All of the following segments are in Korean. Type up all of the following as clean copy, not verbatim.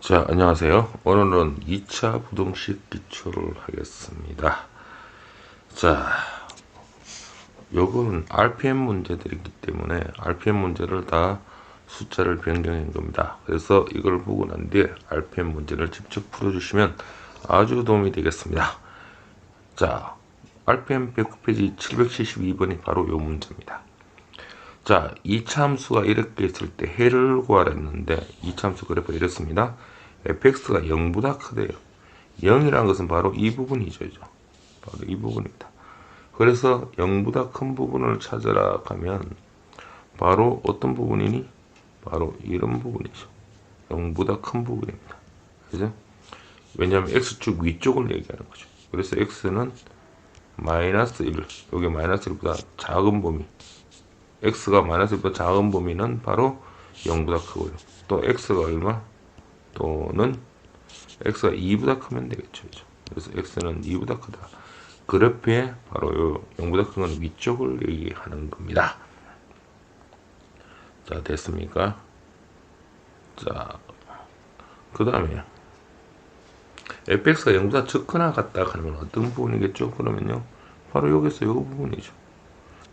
자, 안녕하세요. 오늘은 2차 부등식 기초를 하겠습니다. 자, 요거는 RPM 문제들이기 때문에 RPM 문제를 다 숫자를 변경한 겁니다. 그래서 이걸 보고 난 뒤에 RPM 문제를 직접 풀어주시면 아주 도움이 되겠습니다. 자, RPM 109페이지 772번이 바로 요 문제입니다. 자, 2차 함수가 이렇게 있을 때 해를 구하라 했는데 2차 함수 그래프가 이렇습니다. fx가 0보다 크대요. 0이라는 것은 바로 이 부분이죠. 바로 이 부분입니다. 그래서 0보다 큰 부분을 찾으라 하면 바로 어떤 부분이니? 바로 이런 부분이죠. 0보다 큰 부분입니다. 그죠? 왜냐하면 x축 위쪽을 얘기하는 거죠. 그래서 x는 마이너스 1, 여기 마이너스 1보다 작은 범위, x가 마이너스 1보다 작은 범위는 바로 0보다 크고요. 또 x가 얼마? 또는 x가 2보다 크면 되겠죠. 그래서 x는 2보다 크다. 그래프에 바로 요 0보다 큰 건 위쪽을 얘기하는 겁니다. 자, 됐습니까? 자, 그 다음에 fx가 0보다 적거나 같다 하는 건 어떤 부분이겠죠? 그러면요, 바로 여기서 요 부분이죠.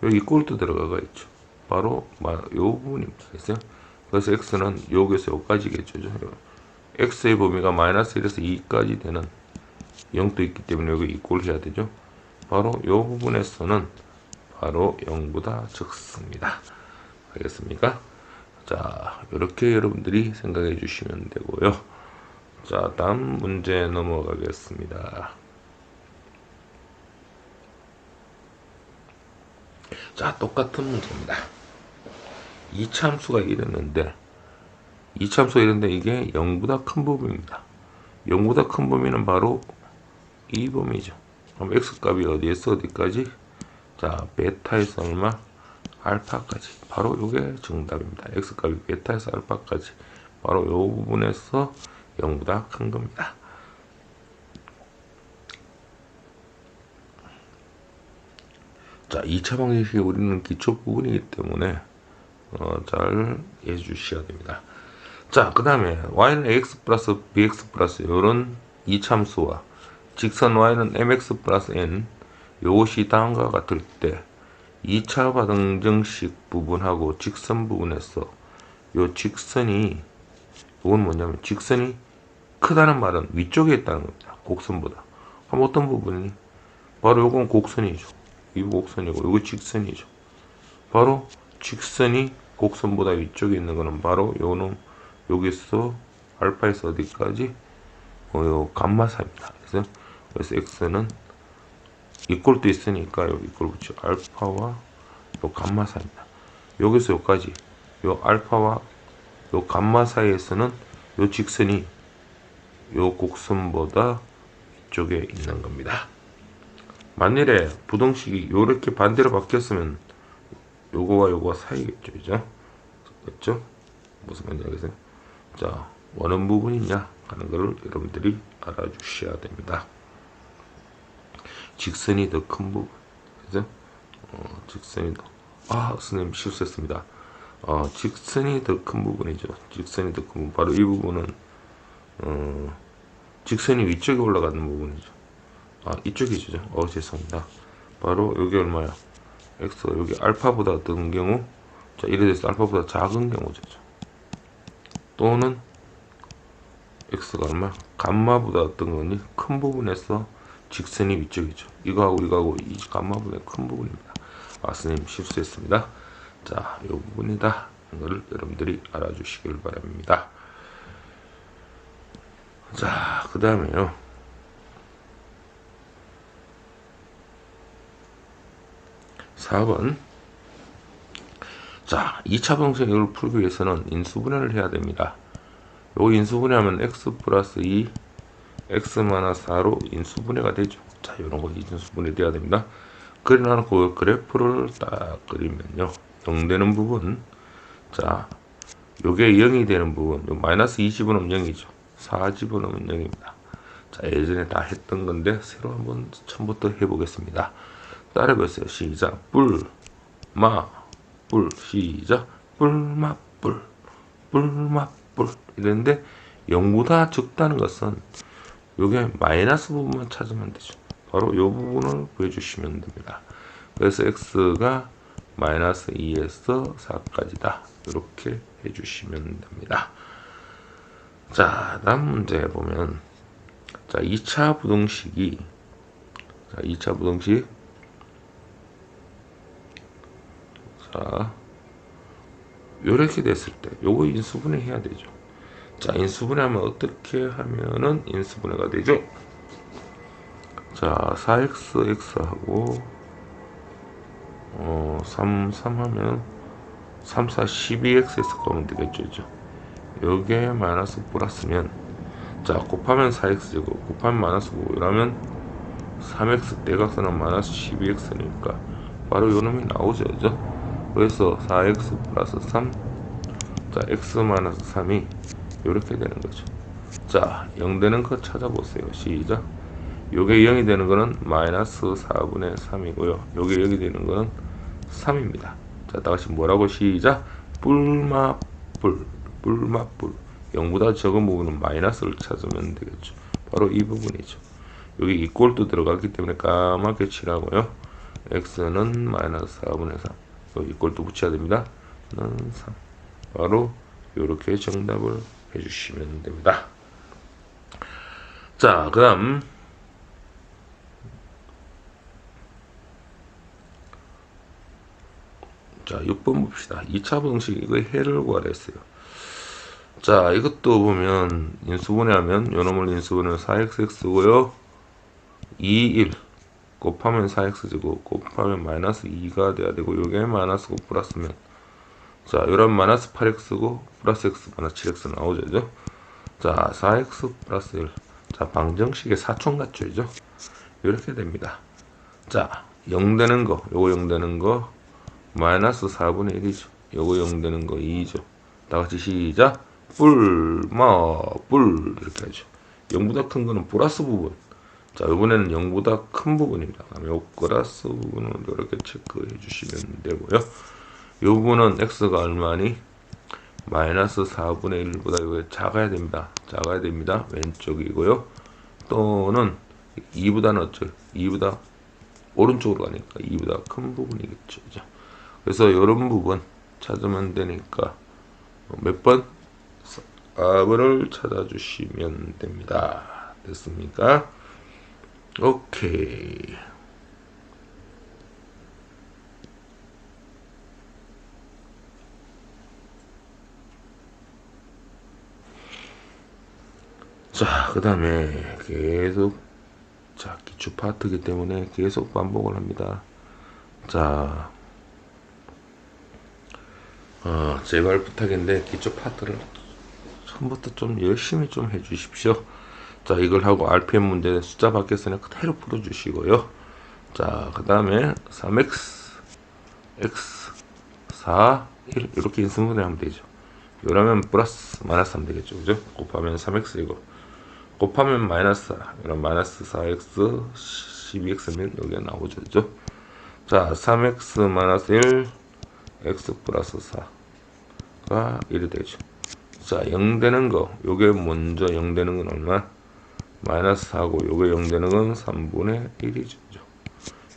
여기 꼴도 들어가가 있죠. 바로 요 부분입니다. 그래서 x는 여기서 여기까지겠죠. x의 범위가 마이너스 1에서 2까지 되는 0도 있기 때문에 여기 이꼴 해야 되죠. 바로 이 부분에서는 바로 0보다 적습니다. 알겠습니까? 자, 이렇게 여러분들이 생각해 주시면 되고요. 자, 다음 문제 넘어가겠습니다. 자, 똑같은 문제입니다. 2차 함수가 이랬는데 이게 0보다 큰 부분입니다. 0보다 큰 범위는 바로 이 범위죠. 그럼 x값이 어디에서 어디까지? 자, 베타에서 얼마? 알파까지. 바로 이게 정답입니다. x값이 베타에서 알파까지. 바로 이 부분에서 0보다 큰 겁니다. 자, 2차 방정식이 우리는 기초 부분이기 때문에 잘 해주셔야 됩니다. 자, 그 다음에 y는 ax 플러스 bx 플러스 이런 2차 함수와 직선 y는 mx 플러스 n 이것이 다음과 같을 때 2차 방정식 부분하고 직선 부분에서 요 직선이, 이건 뭐냐면 직선이 크다는 말은 위쪽에 있다는 겁니다. 곡선보다. 그럼 어떤 부분이? 바로 요건 곡선이죠. 이 곡선이고 요거 직선이죠. 바로 직선이 곡선보다 위쪽에 있는 거는 바로 요는 여기서 알파에서 어디까지? 요 감마사입니다. 그래서 x는 이꼴도 있으니까 여기 이꼴 붙여 알파와 요 감마사입니다. 여기서 여기까지 요 알파와 요 감마 사이에서는 요 직선이 요 곡선보다 위쪽에 있는 겁니다. 만일에 부등식이 요렇게 반대로 바뀌었으면 요거와 요거와 사이겠죠. 그죠? 무슨 말인지 알겠어요? 자, 어느 부분이냐 하는 것을 여러분들이 알아주셔야 됩니다. 직선이 더 큰 부분, 그죠? 직선이 더, 선생님 실수했습니다. 직선이 더 큰 부분이죠. 직선이 더 큰 부분, 바로 이 부분은 직선이 위쪽에 올라가는 부분이죠. 이쪽이죠. 죄송합니다. 바로 여기 얼마야? x 여기 알파보다 큰 경우, 자, 이래 돼서 알파보다 작은 경우죠. 또는 x가 얼마? 감마보다 어떤 거니? 큰 부분에서 직선이 위쪽이죠. 이거하고 이 감마보다 큰 부분입니다. 선생님 실수했습니다. 자, 이 부분이다. 이거를 여러분들이 알아주시길 바랍니다. 자, 그 다음에요. (4번) 자, 2차 방정식을 풀기 위해서는 인수분해를 해야 됩니다. 요 인수분해하면 x 플러스 2 x 마이너스 4로 인수분해가 되죠. 자, 이런 거 인수분해 돼야 됩니다. 그래놓고 그래프를 딱 그리면요, 0 되는 부분, 자, 요게 0이 되는 부분, 요 마이너스 2 집어넣으면 0이죠. 4 집어넣으면 0입니다. 자, 예전에 다 했던 건데 새로 한번 처음부터 해보겠습니다. 따라해보세요. 시작. 시작. 뿔 이랬는데 0보다 적다는 것은 요게 마이너스 부분만 찾으면 되죠. 바로 요 부분을 구해주시면 됩니다. 그래서 x가 마이너스 2에서 4까지다. 이렇게 해주시면 됩니다. 자, 다음 문제 보면, 자, 2차 부등식이, 자, 2차 부등식, 자, 요렇게 됐을 때, 요거 인수분해 해야 되죠. 자, 인수분해하면 어떻게 하면은 인수분해가 되죠? 자, 4x, x하고, 3 하면, 3, 4, 12x에서 꺼면 되겠죠. 여기에 마이너스 플러스면, 자, 곱하면 4x제곱, 곱하면 마이너스 5, 이러면 3x 대각선은 마이너스 12x니까, 바로 요 놈이 나오죠. 그죠? 그래서 4x 플러스 3, 자, x 마이너스 3이 이렇게 되는 거죠. 자, 0 되는 거 찾아보세요. 시작. 요게 0이 되는 거는 마이너스 4분의 3이고요. 요게 0이 되는 거는 3입니다. 자, 다같이 뭐라고 시작. 뿔맛뿔 0보다 적은 부분은 마이너스를 찾으면 되겠죠. 바로 이 부분이죠. 여기 이꼴도 들어갔기 때문에 까맣게 칠하고요. x는 마이너스 4분의 3 여기 이꼴도 붙여야 됩니다. 는 3 바로 이렇게 정답을 해주시면 됩니다. 자, 그 다음 자, 6번 봅시다. 2차 부등식 이거 해를 구하라 했어요. 자, 이것도 보면 인수분해하면 요놈을 인수분해하면 4xx고요 2, 1 곱하면 4x제곱 곱하면 마이너스 2가 돼야 되고 요게 마이너스 5 플러스면 자, 요런 마이너스 8x고 플러스 x 마이너스 7x 나오죠. 자, 4x 플러스 1 자, 방정식의 사촌 같죠. 이렇게 됩니다. 자, 0 되는 거 요거 0 되는 거 마이너스 4분의 1이죠. 요거 0 되는 거 2죠. 다같이 시작. 뿔 이렇게 하죠. 0보다 큰 거는 플러스 부분. 자, 이번에는 0보다 큰 부분입니다. 요 플러스 부분을 이렇게 체크해 주시면 되고요. 요 부분은 x가 얼마니? 마이너스 4분의 1보다 이게 작아야 됩니다. 작아야 됩니다. 왼쪽이고요. 또는 2보다는 어쩔? 2보다 오른쪽으로 가니까 2보다 큰 부분이겠죠. 그래서 이런 부분 찾으면 되니까 몇 번? 4번을 찾아주시면 됩니다. 됐습니까? 오케이. 자, 그 다음에 계속 자, 기초 파트이기 때문에 계속 반복을 합니다. 자, 제발 부탁인데 기초 파트를 처음부터 좀 열심히 좀 해주십시오. 자, 이걸 하고 RPM 문제 숫자 바뀌었으니 그대로 풀어주시고요. 자, 그 다음에 3x x 4 1 이렇게 인수분해 하면 되죠. 이러면 플러스 마이너스 하면 되겠죠. 그죠? 곱하면 3x이고 곱하면 마이너스 4 이런 마이너스 4x 12x면 여기가 나오죠. 그죠? 자, 3x 마이너스 1 x 플러스 4가 1이 되죠. 자, 0 되는 거 요게 먼저 0 되는 건 얼마? 마이너스 4고 요게 0 되는 건 3분의 1이죠.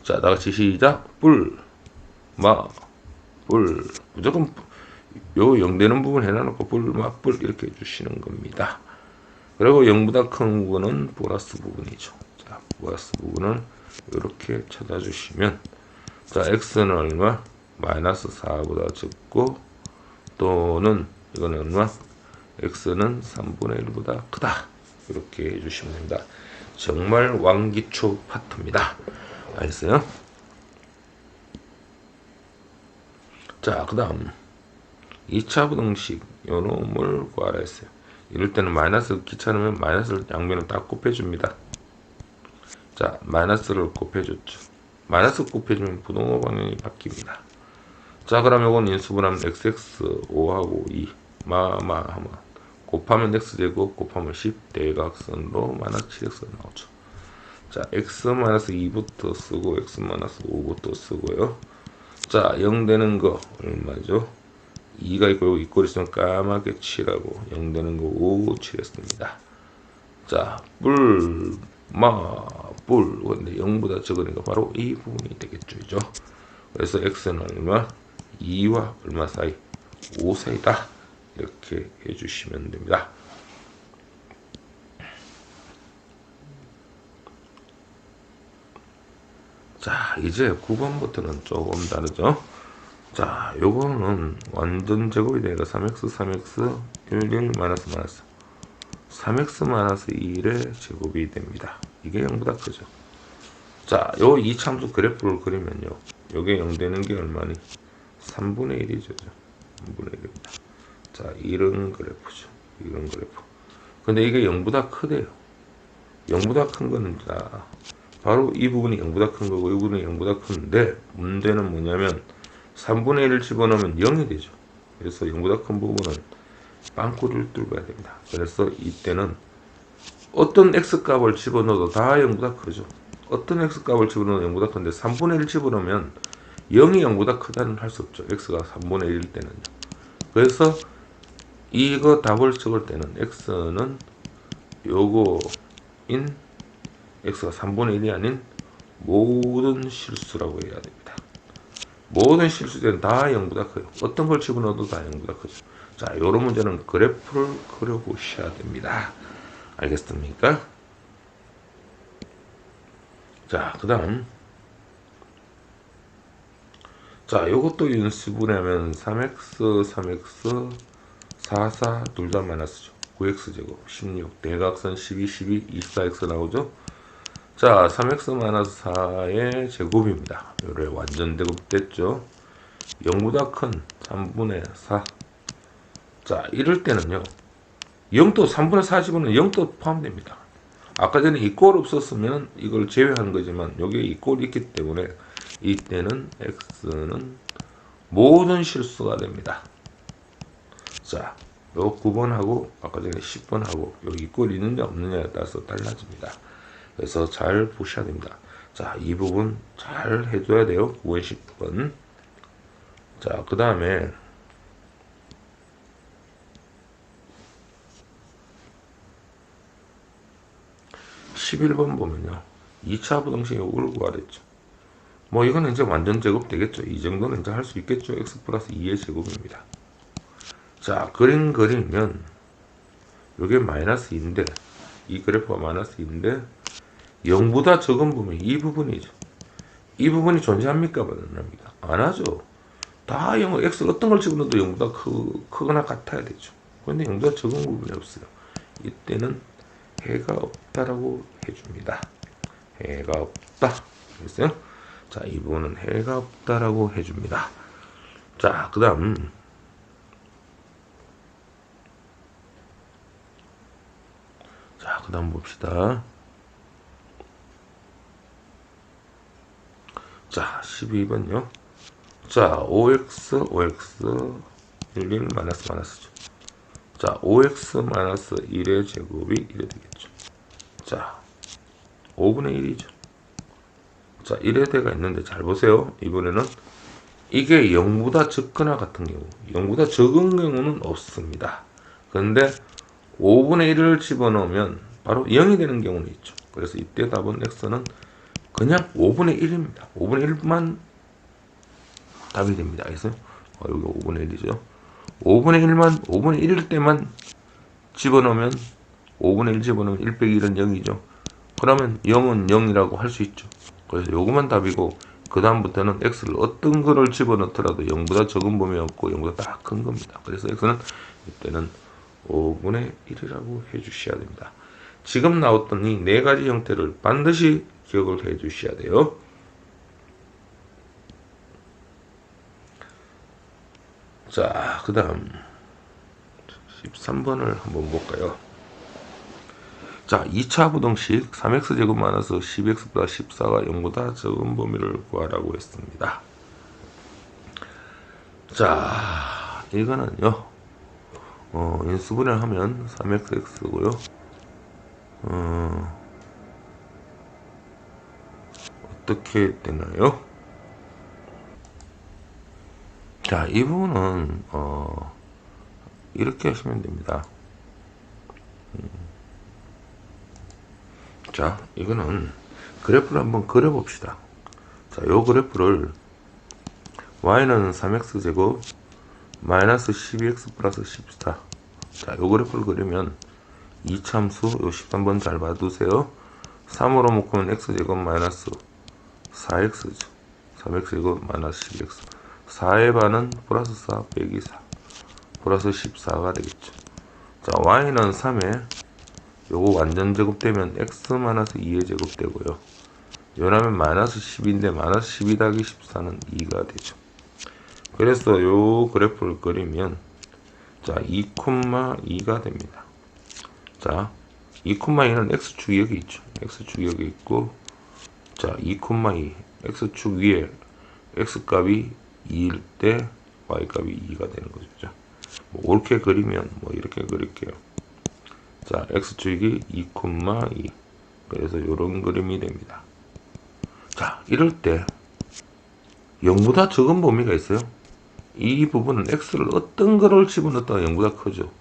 자, 다같이 시작. 뿔 무조건 요 0 되는 부분 해놔놓고 뿔 이렇게 해주시는 겁니다. 그리고 0보다 큰 부분은 플러스 부분이죠. 자, 플러스 부분을 이렇게 찾아주시면 자, x는 얼마? 마이너스 4보다 적고 또는 이거는 얼마? x는 3분의 1보다 크다. 이렇게 해주시면 됩니다. 정말 왕기초 파트입니다. 알겠어요? 자, 그 다음 2차 부등식 요놈을 구하라 했어요. 이럴 때는 마이너스 귀찮으면 마이너스를 양면을 딱 곱해줍니다. 자, 마이너스를 곱해줬죠. 마이너스 곱해주면 부동호 방향이 바뀝니다. 자, 그럼 요건 인수분하면 xx 5하고 2 하면 곱하면 x제곱 곱하면 10 대각선으로 마이너스 7x 나오죠. 자, x-2부터 쓰고 x-5부터 쓰고요. 자, 0 되는 거 얼마죠? 2가 있고 여기 이꼴 있으면 까맣게 칠하고 0 되는 거 5 칠했습니다. 자, 뿔, 근데 0보다 적으니까 바로 이 부분이 되겠죠. 그죠? 그래서 x는 얼마? 2와 얼마 사이? 5 사이다. 이렇게 해주시면 됩니다. 자, 이제 9번부터는 조금 다르죠. 자, 요거는 완전 제곱이 되니까 3x 3x 1 1 마이너스 3x 마이너스 1의 제곱이 됩니다. 이게 0보다 크죠. 자, 요 이참수 그래프를 그리면요, 요게 0 되는 게 얼마니? 3분의 1이죠. 3분의 1입니다. 자, 이런 그래프죠. 이런 그래프. 근데 이게 0보다 크대요. 0보다 큰 거는, 자, 바로 이 부분이 0보다 큰 거고, 이 부분이 0보다 큰데, 문제는 뭐냐면, 3분의 1을 집어넣으면 0이 되죠. 그래서 0보다 큰 부분은 빵꾸를 뚫어야 됩니다. 그래서 이때는 어떤 x값을 집어넣어도 다 0보다 크죠. 어떤 x값을 집어넣어도 0보다 큰데 3분의 1 집어넣으면 0이 0보다 크다는 할 수 없죠. x가 3분의 1일 때는요. 그래서 이거 답을 적을 때는 x는 요거인 x가 3분의 1이 아닌 모든 실수라고 해야 됩니다. 모든 실수들은 다 0보다 커요. 어떤 걸 집어넣어도 다 0보다 크죠. 자, 요런 문제는 그래프를 그려보셔야 됩니다. 알겠습니까? 자, 그 다음. 자, 요것도 연습을 하면 3x, 3x, 4, 4, 둘 다 마이너스죠. 9x 제곱, 16, 대각선 12, 12, 24x 나오죠? 자, 3x 마이너스 4의 제곱입니다. 요래 완전 제곱 됐죠? 0보다 큰 3분의 4. 자, 이럴 때는요, 0도 3분의 4 집어는 0도 포함됩니다. 아까 전에 이 꼴 없었으면 이걸 제외하는 거지만 여기에 이 꼴이 있기 때문에 이때는 x는 모든 실수가 됩니다. 자, 요 9번하고 아까 전에 10번하고 여기 꼴이 있느냐 없느냐에 따라서 달라집니다. 그래서 잘 보셔야 됩니다. 자, 이 부분 잘 해줘야 돼요. 9번, 10번. 자, 그 다음에 11번 보면요, 2차 부등식 요걸 구하랬죠. 뭐 이거는 이제 완전 제곱 되겠죠. 이 정도는 이제 할 수 있겠죠. x 플러스 2의 제곱입니다. 자, 그리면 요게 마이너스 2인데, 이 그래프가 마이너스 2인데 0보다 적은 부분이 이 부분이죠. 이 부분이 존재합니까? 반납니까? 안 하죠. 다 0, x 어떤 걸 집어넣어도 0보다 크거나 같아야 되죠. 근데 0보다 적은 부분이 없어요. 이때는 해가 없다라고 해줍니다. 해가 없다. 알겠어요? 자, 이 부분은 해가 없다라고 해줍니다. 자, 그 다음. 자, 그 다음 봅시다. 자, 12번요. 자, 5x, 1, 1, 마이너스죠. 자, 5x 마이너스 1의 제곱이 이래 되겠죠. 자, 5분의 1이죠. 자, 1의 대가 있는데 잘 보세요. 이번에는 이게 0보다 적거나 같은 경우, 0보다 적은 경우는 없습니다. 그런데 5분의 1을 집어넣으면 바로 0이 되는 경우는 있죠. 그래서 이때 답은 x는 그냥 5분의 1입니다. 5분의 1만 답이 됩니다. 그래서 여기 5분의 1이죠. 5분의 1일 때만 집어넣으면 5분의 1 집어넣으면 1 빼기 1은 0이죠. 그러면 0은 0이라고 할 수 있죠. 그래서 요것만 답이고 그 다음부터는 x를 어떤 거를 집어넣더라도 0보다 적은 범위 없고 0보다 다 큰 겁니다. 그래서 x는 이때는 5분의 1이라고 해주셔야 됩니다. 지금 나왔던 이 네 가지 형태를 반드시 기억을 해 주셔야 돼요. 자, 그 다음 13번을 한번 볼까요? 자, 2차 부등식 3x제곱 마이너스 10x보다 14가 0보다 적은 범위를 구하라고 했습니다. 자, 이거는요, 인수분해를 하면 3xx고요. 어떻게 되나요? 자, 이 부분은 이렇게 하시면 됩니다. 자, 이거는 그래프를 한번 그려봅시다. 자, 요 그래프를 y는 3x 제곱 마이너스 12x 플러스 14. 자, 요 그래프를 그리면 이참수 요 13번 잘 봐두세요. 3으로 묶으면 x 제곱 마이너스 4x죠. 3x 제곱 마이너스 12x. 4의 반은 플러스 4 빼기 4 플러스 14가 되겠죠. 자, y는 3에 요거 완전 제곱되면 x 마이너스 2의 제곱되고요. 요라면 마이너스 10인데 마이너스 12 더하기 14는 2가 되죠. 그래서 요 그래프를 그리면 자 2,2가 됩니다. 자 2,2는 x축이 여기 있죠. x축이 여기 있고 자 2,2 x축 위에 x값이 2일 때 y값이 2가 되는 거죠. 뭐 이렇게 그리면 뭐 이렇게 그릴게요. 자 x축이 2,2 그래서 요런 그림이 됩니다. 자 이럴 때 0보다 적은 범위가 있어요. 이 부분은 x를 어떤 거를 집어넣었다가 0보다 크죠.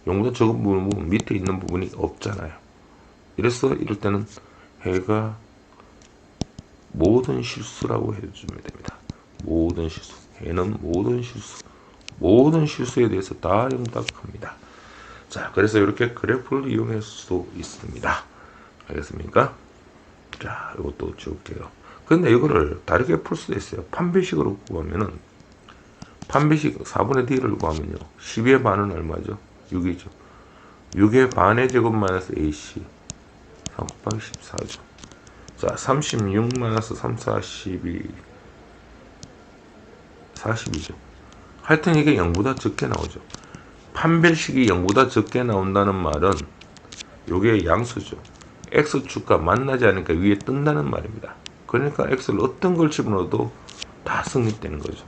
0보다 적은 부분 밑에 있는 부분이 없잖아요. 이래서 이럴 때는 해가 모든 실수라고 해주면 됩니다. 모든 실수. 해는 모든 실수에 대해서 다 0보다 큽니다. 자, 그래서 이렇게 그래프를 이용할 수 있습니다. 알겠습니까? 자, 이것도 지울게요. 근데 이거를 다르게 풀 수도 있어요. 판별식으로 구하면은 판별식 4분의 d를 구하면요. 12의 반은 얼마죠? 6이죠. 6의 반의 제곱 마이너스 ac 3 곱하기 14죠. 자, 36 마이너스 3, 4, 12 40이죠. 하여튼 이게 0보다 적게 나오죠. 판별식이 0보다 적게 나온다는 말은 요게 양수죠. x축과 만나지 않으니까 위에 뜬다는 말입니다. 그러니까 x를 어떤 걸 집어넣어도 다 성립되는 거죠.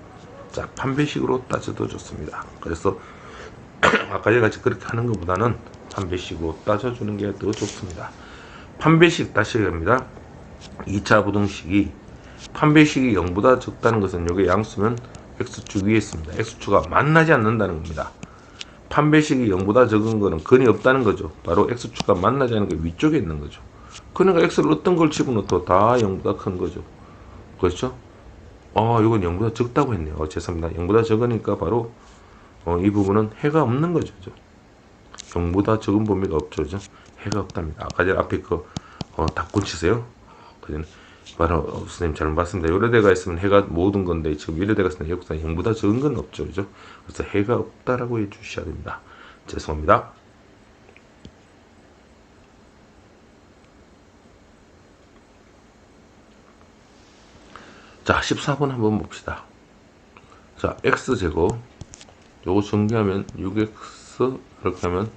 자, 판별식으로 따져도 좋습니다. 그래서 아까 같이 그렇게 하는 것보다는 판별식으로 따져주는 게 더 좋습니다. 판별식 다시 합니다. 2차 부등식이 판별식이 0보다 적다는 것은 요게 양수면 x축 위에 있습니다. x축과 만나지 않는다는 겁니다. 판별식이 0보다 적은 거는 근이 없다는 거죠. 바로 x축과 만나지 않는 게 위쪽에 있는 거죠. 그러니까 x를 어떤 걸 집어넣어도 다 0보다 큰 거죠. 그렇죠? 이건 0보다 적다고 했네요. 죄송합니다. 0보다 적으니까 바로 이 부분은 해가 없는 거죠. 0보다 적은 범위가 없죠. 해가 없답니다. 아까 전에 앞에 닫고 치세요. 바로 선생님 잘못 봤습니다. 여러 대가 있으면 해가 모든 건데 지금 여러 대가 있으면 해가 0보다 적은 건 없죠. 그죠? 그래서 해가 없다라고 해주셔야 됩니다. 죄송합니다. 자, 14번 한번 봅시다. 자, x제곱 요거 정리하면 6x 이렇게 하면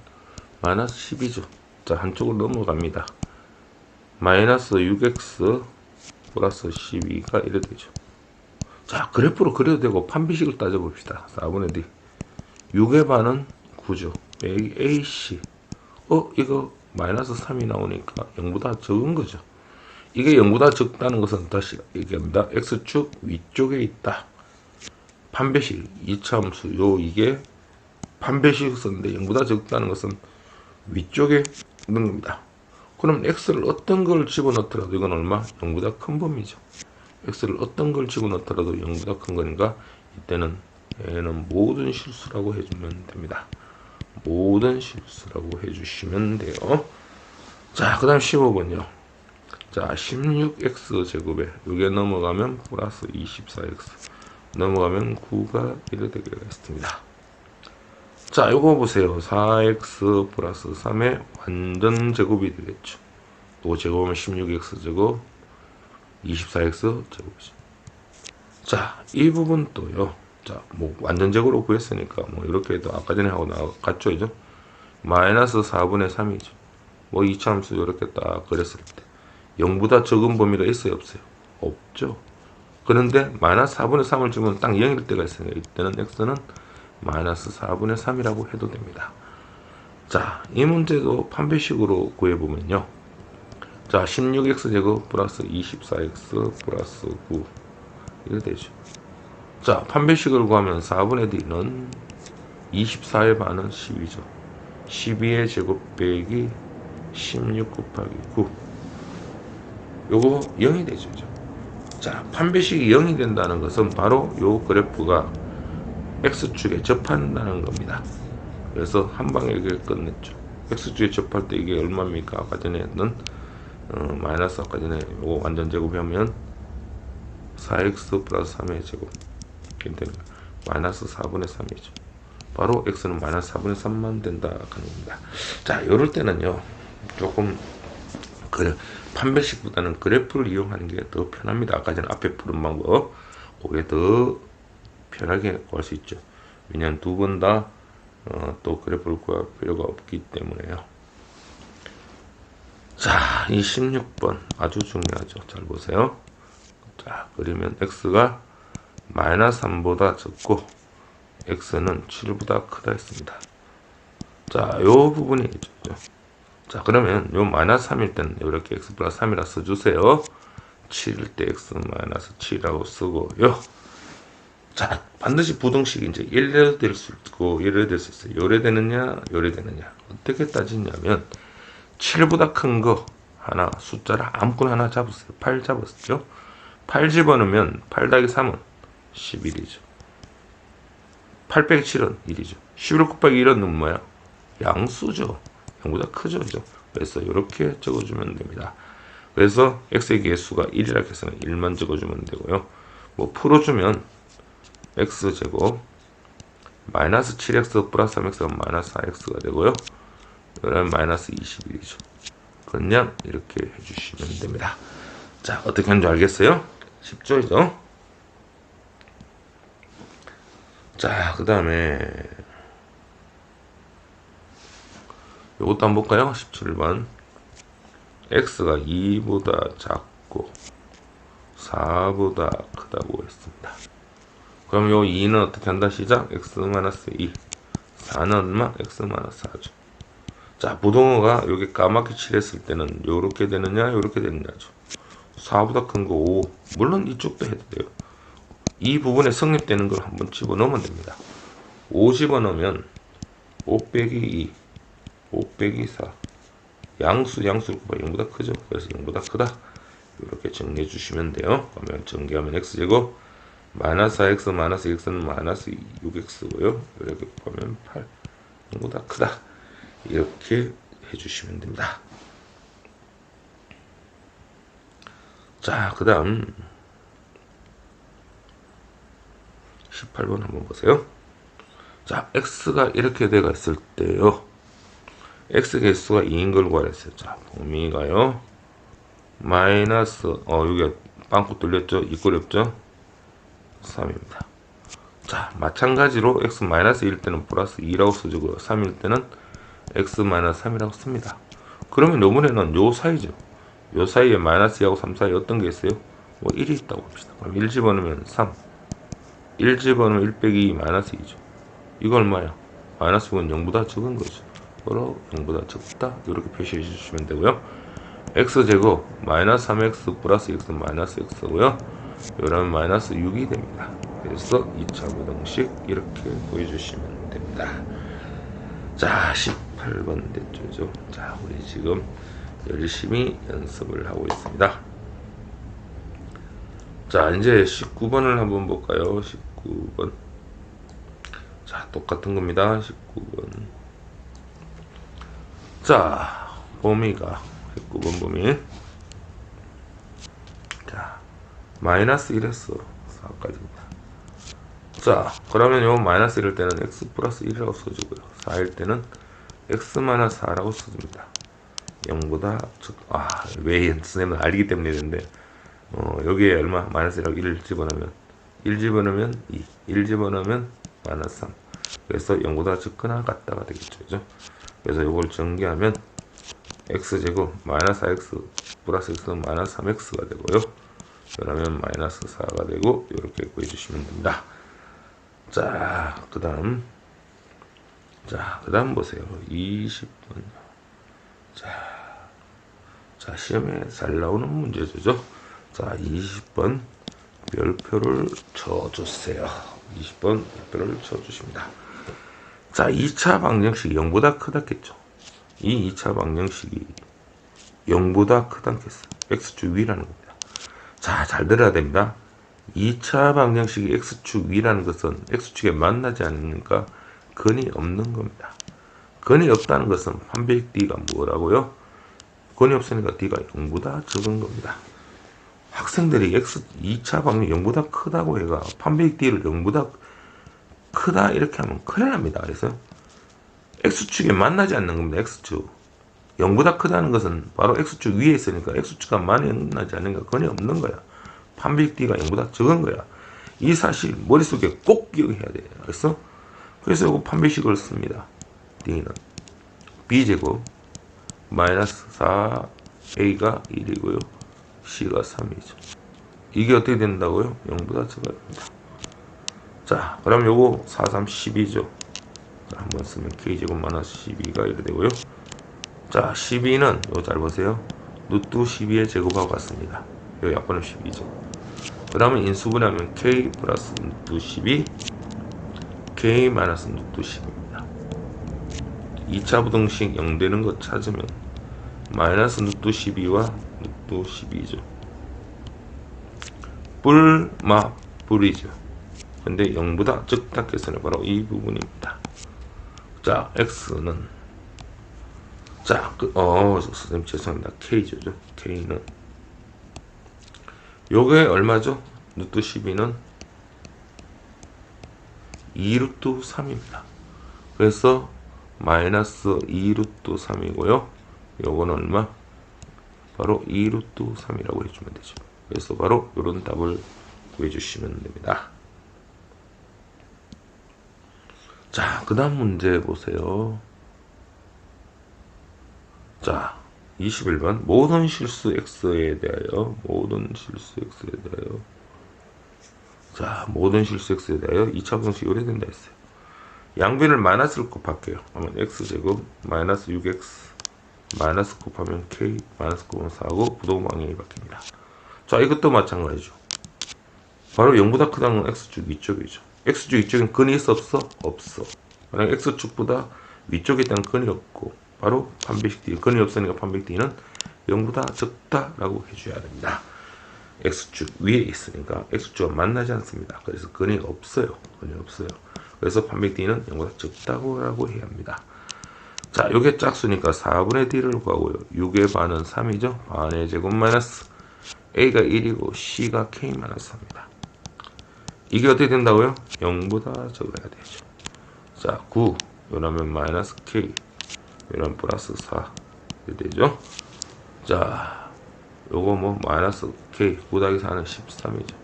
마이너스 12죠. 자, 한쪽으로 넘어갑니다. 마이너스 6x 플러스 12가 이래 되죠. 자, 그래프로 그려도 되고 판별식을 따져봅시다. 4분의 d 6의 반은 9죠. 빼기 ac 이거 마이너스 3이 나오니까 0보다 적은 거죠. 이게 0보다 적다는 것은 다시 얘기합니다. x축 위쪽에 있다. 판별식 2차 함수 이게 판별식 썼는데 0보다 적다는 것은 위쪽에 있는 겁니다. 그럼 x를 어떤 걸 집어넣더라도 이건 얼마? 0보다 큰 범위죠. x를 어떤 걸 집어넣더라도 0보다 큰 거니까 이때는 얘는 모든 실수라고 해주면 됩니다. 모든 실수라고 해주시면 돼요. 자, 그 다음 15번요. 자, 16x 제곱에 여기에 넘어가면 플러스 24x 넘어가면 9가 이래 되겠습니다. 자, 요거 보세요. 4x 플러스 3의 완전 제곱이 되겠죠. 또 제곱하면 16x 제곱 24x 제곱이죠. 자, 이 부분 또요. 자, 뭐 완전 제곱으로 구했으니까 뭐 이렇게 해도 아까 전에 하고 나갔죠. 이죠? 마이너스 4분의 3이죠. 뭐 이차함수 이렇게 딱 그렸을 때 0보다 적은 범위가 있어요, 없어요? 없죠. 그런데 마이너스 4분의 3을 주면 딱 0일 때가 있어요. 이때는 x는 마이너스 4분의 3이라고 해도 됩니다. 자, 이 문제도 판별식으로 구해보면요. 자, 16x 제곱 플러스 24x 플러스 9 이렇게 되죠. 자, 판별식을 구하면 4분의 d는 24의 반은 12죠. 12의 제곱 빼기 16 곱하기 9. 요거 0이 되죠. 자, 판별식이 0이 된다는 것은 바로 요 그래프가 X축에 접한다는 겁니다. 그래서 한 방에 이걸 끝냈죠. X축에 접할 때 이게 얼마입니까? 아까 전에 했던 마이너스 아까 전에 요거 완전 제곱하면 4x 플러스 3의 제곱 마이너스 4분의 3이죠. 바로 x는 마이너스 4분의 3만 된다 하는 겁니다. 자, 이럴 때는요 조금 판별식보다는 그래프를 이용하는 게 더 편합니다. 아까 전에 앞에 푸른 방법 그게 더 편하게 구할 수 있죠. 왜냐하면 두 번 다 또 그래프를 구할 필요가 없기 때문에요. 자, 이 16번 아주 중요하죠. 잘 보세요. 자, 그러면 x가 마이너스 3보다 적고 x는 7보다 크다 했습니다. 자, 요 부분이죠. 자, 그러면 요 마이너스 3일 때는 이렇게 x 플러스 3이라 써주세요. 7일 때 x 마이너스 7이라고 쓰고요. 자, 반드시 부등식이 이제 일례될 수 있고 요래될 수 있어요. 요래되느냐 요래되느냐 어떻게 따지냐면 7보다 큰 거 하나 숫자를 아무거나 하나 잡으세요. 8 잡았죠. 8 집어넣으면 8 더하기 3은 11이죠. 8 빼기 7은 1이죠. 11 곱하기 1은 뭐야? 양수죠. 0보다 크죠. 그죠? 그래서 이렇게 적어주면 됩니다. 그래서 x의 개수가 1이라 해서는 1만 적어주면 되고요. 뭐 풀어주면 x제곱 마이너스 7x 플러스 3x가 마이너스 4x가 되고요. 그러면 마이너스 21이죠. 그냥 이렇게 해주시면 됩니다. 자, 어떻게 하는지 알겠어요? 쉽죠, 이죠? 자, 그 다음에 요것도 한번 볼까요? 17번 x가 2보다 작고 4보다 크다고 했습니다. 그럼 요 2는 어떻게 한다? 시작 x-2 4는 얼마? x-4죠. 자, 부동호가 여기 까맣게 칠했을 때는 요렇게 되느냐 요렇게 되느냐죠. 4보다 큰 거 5. 물론 이쪽도 해도 돼요. 이 부분에 성립되는 걸 한번 집어넣으면 됩니다. 5 집어넣으면 5 빼기 2 5 빼기 4 양수를 곱하면 0보다 크죠. 그래서 0보다 크다. 이렇게 정리해 주시면 돼요. 그러면 전개하면 x제곱 마이너스 4x 마이너스 x는 마이너스 6x고요. 이렇게 보면 8 0보다 크다. 이렇게 해주시면 됩니다. 자, 그 다음 18번 한번 보세요. 자, x가 이렇게 돼가 있을 때요. x 개수가 2인 걸 구하랬어요. 자, 범위가요. 마이너스 여기가 빵꾸 뚫렸죠? 입꼬리 없죠? 3입니다. 자, 마찬가지로 x 마이너스 1일 때는 플러스 2라고 써주고요. 3일 때는 x 마이너스 3이라고 씁니다. 그러면 요번에는 요 사이죠. 요 사이에 마이너스 2하고 3 사이에 어떤 게 있어요? 뭐 1이 있다고 봅시다. 그럼 1 집어넣으면 3 1 집어넣으면 1 빼기 2 마이너스 2죠. 이거 얼마야? 마이너스 6은 0보다 적은 거죠. 그러 0보다 적다. 이렇게 표시해 주시면 되고요. x제곱 마이너스 3x 플러스 x 마이너스 x고요. 이러면 마이너스 6이 됩니다. 그래서 2차 부등식 이렇게 보여주시면 됩니다. 자, 18번 됐죠. 자, 우리 지금 열심히 연습을 하고 있습니다. 자, 이제 19번을 한번 볼까요? 19번. 자, 똑같은 겁니다. 19번. 자, 범위가 19번 범위. 자, 마이너스 1에서 4까지입니다. 자, 그러면 요 마이너스 1일 때는 x 플러스 1이라고 써주고요. 4일 때는 x 마이너스 4라고 써줍니다. 0보다 왜 선생님은 알기 때문에 되는데 여기에 얼마? 마이너스 1하고 1 집어넣으면 1 집어넣으면 2 1 집어넣으면 마이너스 3 그래서 0보다 적거나 같다가 되겠죠. 그죠? 그래서 이걸 전개하면 x제곱 마이너스 4x 플러스 x는 마이너스 3x가 되고요. 그러면 마이너스 4가 되고 이렇게 구해주시면 됩니다. 자, 그 다음 보세요. 20번. 자, 시험에 잘 나오는 문제죠. 자, 20번 별표를 쳐주세요. 20번 별표를 쳐주십니다. 자, 2차 방정식이 0보다 크다겠죠. 이 2차 방정식이 0보다 크다겠어요. x축 위라는 겁니다. 자, 잘 들어야 됩니다. 2차 방정식이 x축 위라는 것은 x축에 만나지 않으니까 근이 없는 겁니다. 근이 없다는 것은 판별 d가 뭐라고요? 근이 없으니까 d가 0보다 적은 겁니다. 학생들이 x 2차 방정식 0보다 크다고 해가 판별 d를 0보다 크다 이렇게 하면 큰일 납니다. 그래서 x축에 만나지 않는 겁니다. x축 0보다 크다는 것은 바로 x축 위에 있으니까 x축과 만나지 않으니까 근이 없는 거야. 판별 d가 0보다 적은 거야. 이 사실 머릿속에 꼭 기억해야 돼요. 그래서 이거 판별식을 씁니다. d는 b제곱 마이너스 4a가 1이고요. c가 3이죠. 이게 어떻게 된다고요? 0보다 적어야 됩니다. 자, 그럼 요거 4, 3, 12죠. 한번 쓰면 k제곱 마이너스 12가 이렇게 되고요. 자, 12는 요 잘 보세요. 루트 12의 제곱하고 같습니다. 요 약분은 12죠. 그 다음에 인수분해하면 k 플러스 루트 12 k 마이너스 루트 10입니다. 2차 부등식 0 되는 거 찾으면 마이너스 루트 12와 루트 12죠. 뿔이죠. 근데 0보다 적다 해서는 바로 이 부분입니다. 자, x는 자, 선생님 죄송합니다. k죠. k는 요게 얼마죠? 루트 12는 2루트 3입니다. 그래서 마이너스 2루트 3이고요. 요거는 얼마? 바로 2루트 3이라고 해주면 되죠. 그래서 바로 요런 답을 구해주시면 됩니다. 자, 그 다음 문제 보세요. 자, 21번 모든 실수 x에 대하여 자, 모든 실수 x에 대하여 2차 방정식이 요래된다 했어요. 양변을 마이너스를 곱할게요. 그러면 x제곱 마이너스 6x 마이너스 곱하면 k 마이너스 곱하면 4고 부동 방향이 바뀝니다. 자, 이것도 마찬가지죠. 바로 0보다 크다는 건 x축 위쪽이죠. x축 위쪽엔 근이 있어 없어? 없어. 만약 x축보다 위쪽에 있다는 근이 없고 바로 판별식 d 근이 없으니까 판별 d는 0보다 적다라고 해줘야 됩니다. x축 위에 있으니까 x축과 만나지 않습니다. 그래서 근이 없어요. 그래서 판별 d는 0보다 적다고 해야 합니다. 자, 요게 짝수니까 4분의 d를 구하고요. 6의 반은 3이죠. 반의 제곱 마이너스 a가 1이고 c가 k 마이너스 3입니다. 이게 어떻게 된다고요? 0보다 적어야 되죠. 자, 9 요러면 마이너스 k 요러면 플러스 4 이렇게 되죠. 자, 요거 뭐 마이너스 k 9 더하기 4는 13이죠.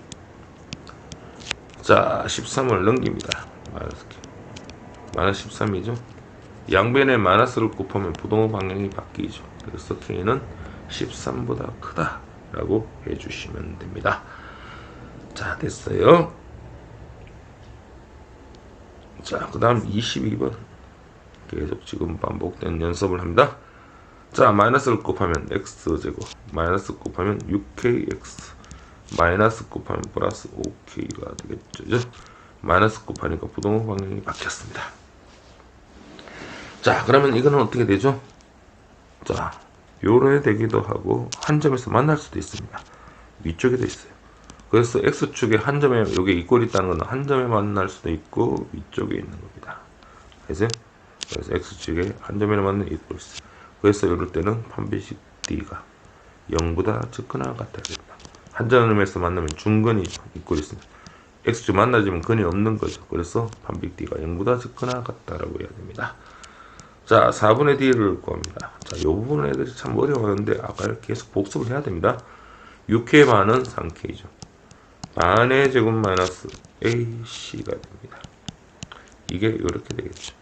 자, 13을 넘깁니다. 마이너스 k 마이너스 13이죠. 양변에 마이너스를 곱하면 부동의 방향이 바뀌죠. 그래서 k는 13보다 크다 라고 해주시면 됩니다. 자, 됐어요. 자, 그 다음 22번 계속 지금 반복된 연습을 합니다. 자, 마이너스를 곱하면 x제곱 마이너스 곱하면 6kx 마이너스 곱하면 플러스 5k가 되겠죠. 마이너스 곱하니까 부동의 방향이 바뀌었습니다. 자, 그러면 이거는 어떻게 되죠? 자, 요래 되기도 하고 한 점에서 만날 수도 있습니다. 위쪽에도 있어요. 그래서 x축에 한 점에 여기 이꼴이 있다는 건 한 점에 만날 수도 있고 위쪽에 있는 겁니다. 그래서 x축에 한 점에 만나는 이꼴이 있어요. 그래서 이럴 때는 판별식 d가 0보다 적거나 같아야 됩니다. 한 점에서 만나면 중근이죠. 이꼴이 있습니다. x축 만나지면 근이 없는 거죠. 그래서 판별 d가 0보다 적거나 같다라고 해야 됩니다. 자, 4분의 d를 구합니다. 자, 이 부분은 애들이 참 어려워하는데 아까 계속 복습을 해야 됩니다. 6k 반은 3k죠. 반의 제곱 마이너스 ac가 됩니다. 이게 이렇게 되겠죠.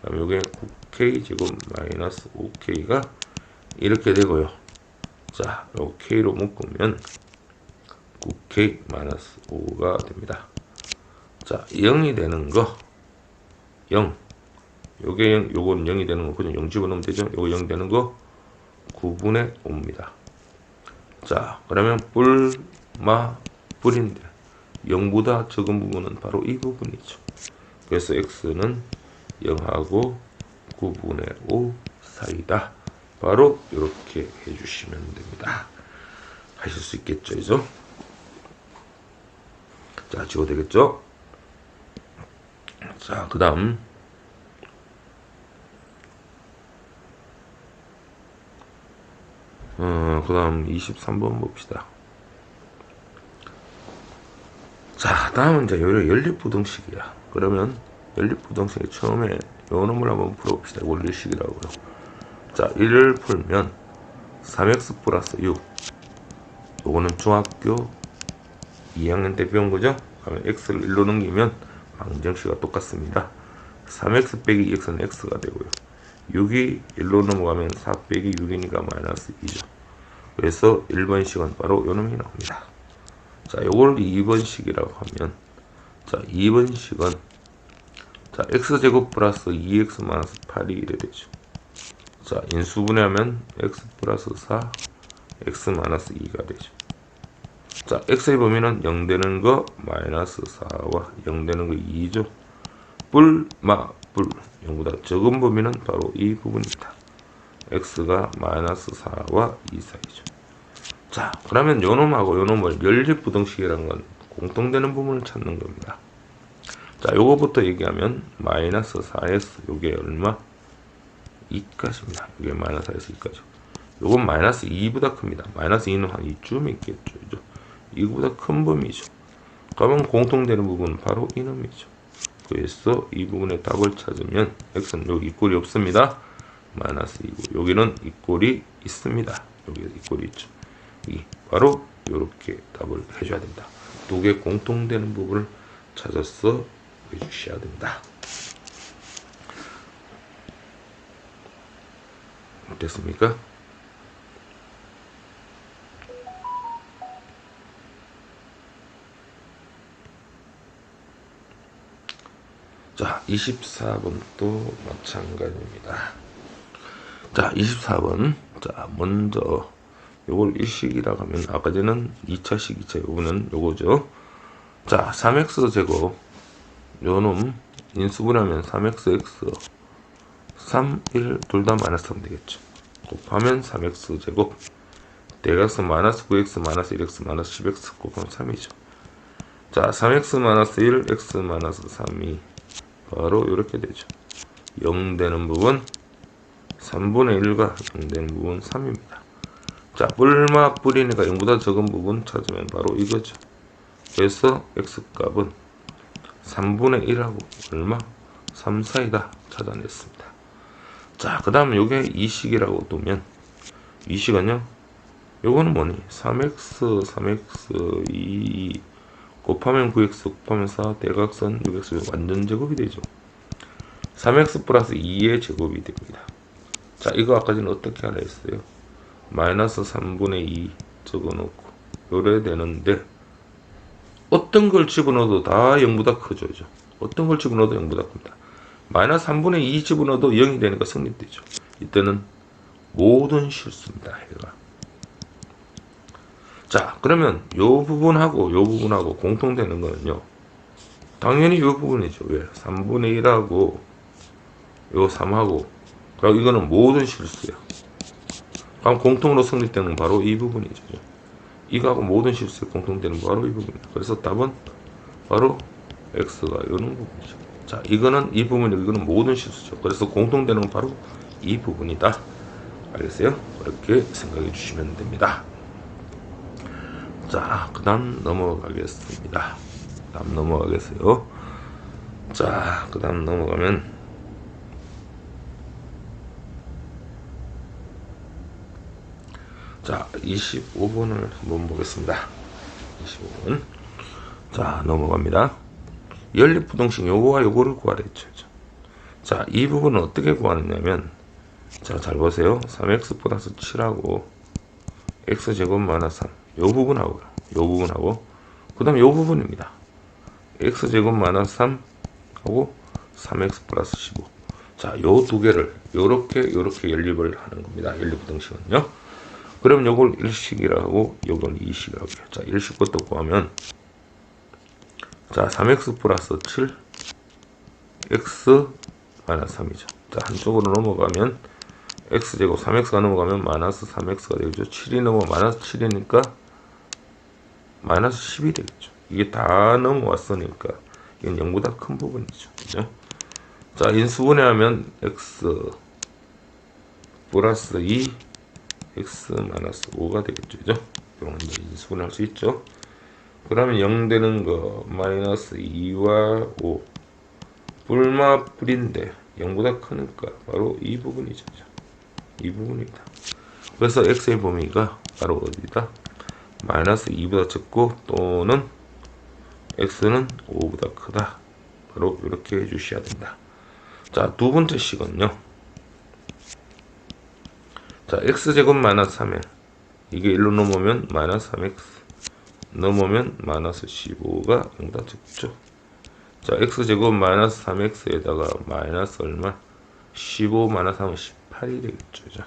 그다음 요게 9k 제곱 마이너스 5k가 이렇게 되고요. 자, 요 k로 묶으면 9k 마이너스 5가 됩니다. 자, 0이 되는 거 0 요게 0, 요건 0이 되는 거 그죠? 0 집어넣으면 되죠? 요거 0 되는 거 9분의 5입니다. 자, 그러면 뿔인데 0보다 적은 부분은 바로 이 부분이죠. 그래서 x는 0하고 9분의 5 사이다. 바로 이렇게 해주시면 됩니다. 하실 수 있겠죠, 이죠? 자, 지워도 되겠죠? 자, 그 다음 23번 봅시다. 자, 다음은 이제 연립부등식이야. 그러면 연립부등식의 처음에 요 놈을 한번 풀어봅시다. 원리식이라고요. 자, 이를 풀면 3x 플러스 6, 요거는 중학교 2학년 때 배운 거죠? 그러면 x를 1로 넘기면 방정식과 똑같습니다. 3x 빼기 2x는 x가 되고요. 6이 1로 넘어가면 4 빼기 6이니까 마이너스 2죠. 그래서 1번식은 바로 요 놈이 나옵니다. 자, 요걸 2번식이라고 하면, 자, 2번식은, 자, x제곱 플러스 2x 마이너스 8이 이래 되죠. 자, 인수분해하면 x 플러스 4, x 마이너스 2가 되죠. 자, x의 범위는 0 되는 거 마이너스 4와 0 되는 거 2죠. 뿔, 0보다 적은 범위는 바로 이 부분입니다. x가 마이너스 4와 2 사이죠. 자, 그러면 요놈하고 요놈을 연립부등식이라는 건 공통되는 부분을 찾는 겁니다. 자, 요거부터 얘기하면 마이너스 4s, 요게 얼마? 2까지입니다. 요게 마이너스 4s 2까지. 요건 마이너스 2보다 큽니다. 마이너스 2는 한 이쯤 있겠죠. 그죠? 이거보다 큰 범위죠. 그러면 공통되는 부분은 바로 이놈이죠. 그래서 이 부분의 답을 찾으면 x는 여기 이꼴이 없습니다. 마이너스 2고 여기는 이꼴이 있습니다. 여기 이꼴이 있죠. 바로 이렇게 답을 해줘야 됩니다. 두 개 공통되는 부분을 찾아서 해주셔야 됩니다. 됐습니까? 자, 24번도 마찬가지입니다. 자, 24번. 자, 먼저 요걸 1식이라고 하면 아까 전에는 2차식, 2차 요거는 요거죠. 자, 3x 제곱 요놈 인수분하면 3x 3, 1 둘 다 마이너스 3 되겠죠. 곱하면 3x 제곱 대각선 마이너스 9x 마이너스 1x 마이너스 10x 곱하면 3이죠. 자, 3x 마이너스 1 x 마이너스 3이 바로 이렇게 되죠. 0 되는 부분 3분의 1과 0 되는 부분 3입니다. 자, 뿔마 뿔이니까 0보다 적은 부분 찾으면 바로 이거죠. 그래서 x값은 3분의 1하고 얼마? 3 사이다 찾아냈습니다. 자, 그 다음 요게 2식이라고 두면 2식은요 요거는 뭐니? 3x 2 곱하면 9x 곱하면 4 대각선 6x 완전 제곱이 되죠. 3x 플러스 2의 제곱이 됩니다. 자, 이거 아까 전에 어떻게 하라 했어요? 마이너스 3분의 2 적어놓고 요래 되는데 어떤 걸 집어넣어도 다 0보다 크죠. 어떤 걸 집어넣어도 0보다 큽니다. 마이너스 3분의 2 집어넣어도 0이 되니까 성립되죠. 이때는 모든 실수입니다. 얘가. 자, 그러면 요 부분하고 요 부분하고 공통되는 거는요. 당연히 요 부분이죠. 왜? 3분의 1하고 요 3하고 그리고 이거는 모든 실수야. 그럼 공통으로 성립되는 건 바로 이 부분이죠. 이거하고 모든 실수에 공통되는 바로 이 부분입니다. 그래서 답은 바로 x가 이런 부분이죠. 자, 이거는 이 부분이고 이거는 모든 실수죠. 그래서 공통되는 건 바로 이 부분이다. 알겠어요? 그렇게 생각해 주시면 됩니다. 자, 그 다음 넘어가겠습니다. 다음 넘어가겠어요. 자, 그 다음 넘어가면 자, 25번을 한번 보겠습니다. 25번. 자, 넘어갑니다. 연립부등식 요거와 요거를 구하라 했죠. 자, 이 부분은 어떻게 구하느냐면, 자, 잘 보세요. 3x 플러스 7하고 x제곱 마이너스 3. 요 부분하고요. 요 부분하고. 그 다음에 요 부분입니다. x제곱 마이너스 3 하고 3x 플러스 15. 자, 요 두 개를 요렇게 연립을 하는 겁니다. 연립부등식은요. 그럼 요걸 1식이라고 요건 2식이라고 해요. 자, 1식부터 구하면 자, 3x 플러스 7 x 마이너스 3이죠. 자, 한쪽으로 넘어가면 x제곱 3x가 넘어가면 마이너스 3x가 되겠죠. 7이 넘어 마이너스 7이니까 마이너스 10이 되겠죠. 이게 다 넘어왔으니까 이건 0보다 큰 부분이죠. 그죠? 자, 인수분해하면 x 플러스 2 x 마이너스 5가 되겠죠. 그죠? 이런 거 인수분해할 수 있죠. 그러면 0 되는 거 마이너스 2와 5 불마불인데 0보다 크니까 바로 이 부분이죠. 이 부분입니다. 그래서 x의 범위가 바로 어디다? 마이너스 2보다 작고 또는 x는 5보다 크다. 바로 이렇게 해주셔야 된다. 자, 두 번째 식은요. 자, x제곱 마이너스 3에 이게 1로 넘으면 마이너스 3x 넘으면 마이너스 15가 0보다 작죠. 자, x제곱 마이너스 3x에다가 마이너스 얼마? 15 마이너스 3은 18이 되겠죠. 그죠?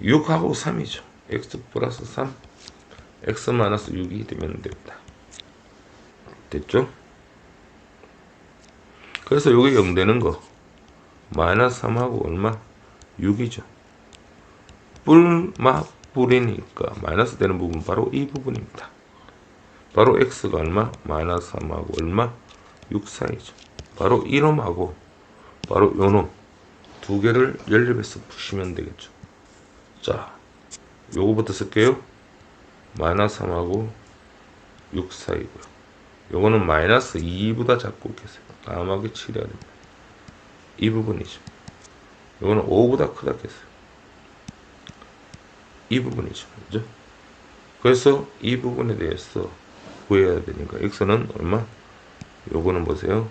6하고 3이죠. x 플러스 3 x 마이너스 6이 되면 됩니다. 됐죠? 그래서 요게 0 되는 거 마이너스 3하고 얼마? 6이죠. 불이니까 마이너스 되는 부분 바로 이 부분입니다. 바로 x가 얼마? 마이너스 3하고 얼마? 6 사이죠. 바로 이놈하고 바로 요놈 두 개를 연립해서 푸시면 되겠죠. 자, 요거부터 쓸게요. 마이너스 3하고 6 사이고요. 요거는 마이너스 2보다 작고 계세요. 까맣게 칠해야 됩니다. 이 부분이죠. 요거는 5보다 크다 계세요. 이 부분이죠. 그죠? 그래서 이 부분에 대해서 구해야 되니까 x는 얼마? 요거는 보세요.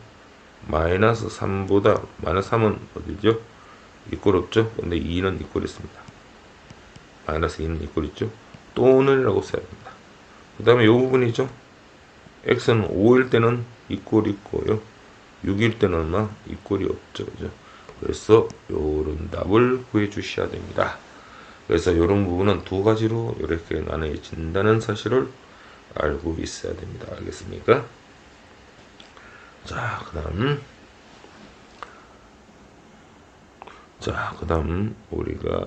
마이너스 3보다 마이너스 3은 어디죠? 이꼴 없죠? 근데 2는 이꼴 있습니다. 마이너스 2는 이꼴 있죠? 또는이라고 써야 됩니다. 그 다음에 요 부분이죠? x는 5일 때는 이꼴 있고요. 6일 때는 얼마? 이꼴이 없죠. 그죠? 그래서 요런 답을 구해 주셔야 됩니다. 그래서 요런 부분은 두 가지로 이렇게 나눠진다는 사실을 알고 있어야 됩니다. 알겠습니까? 자, 그 다음 우리가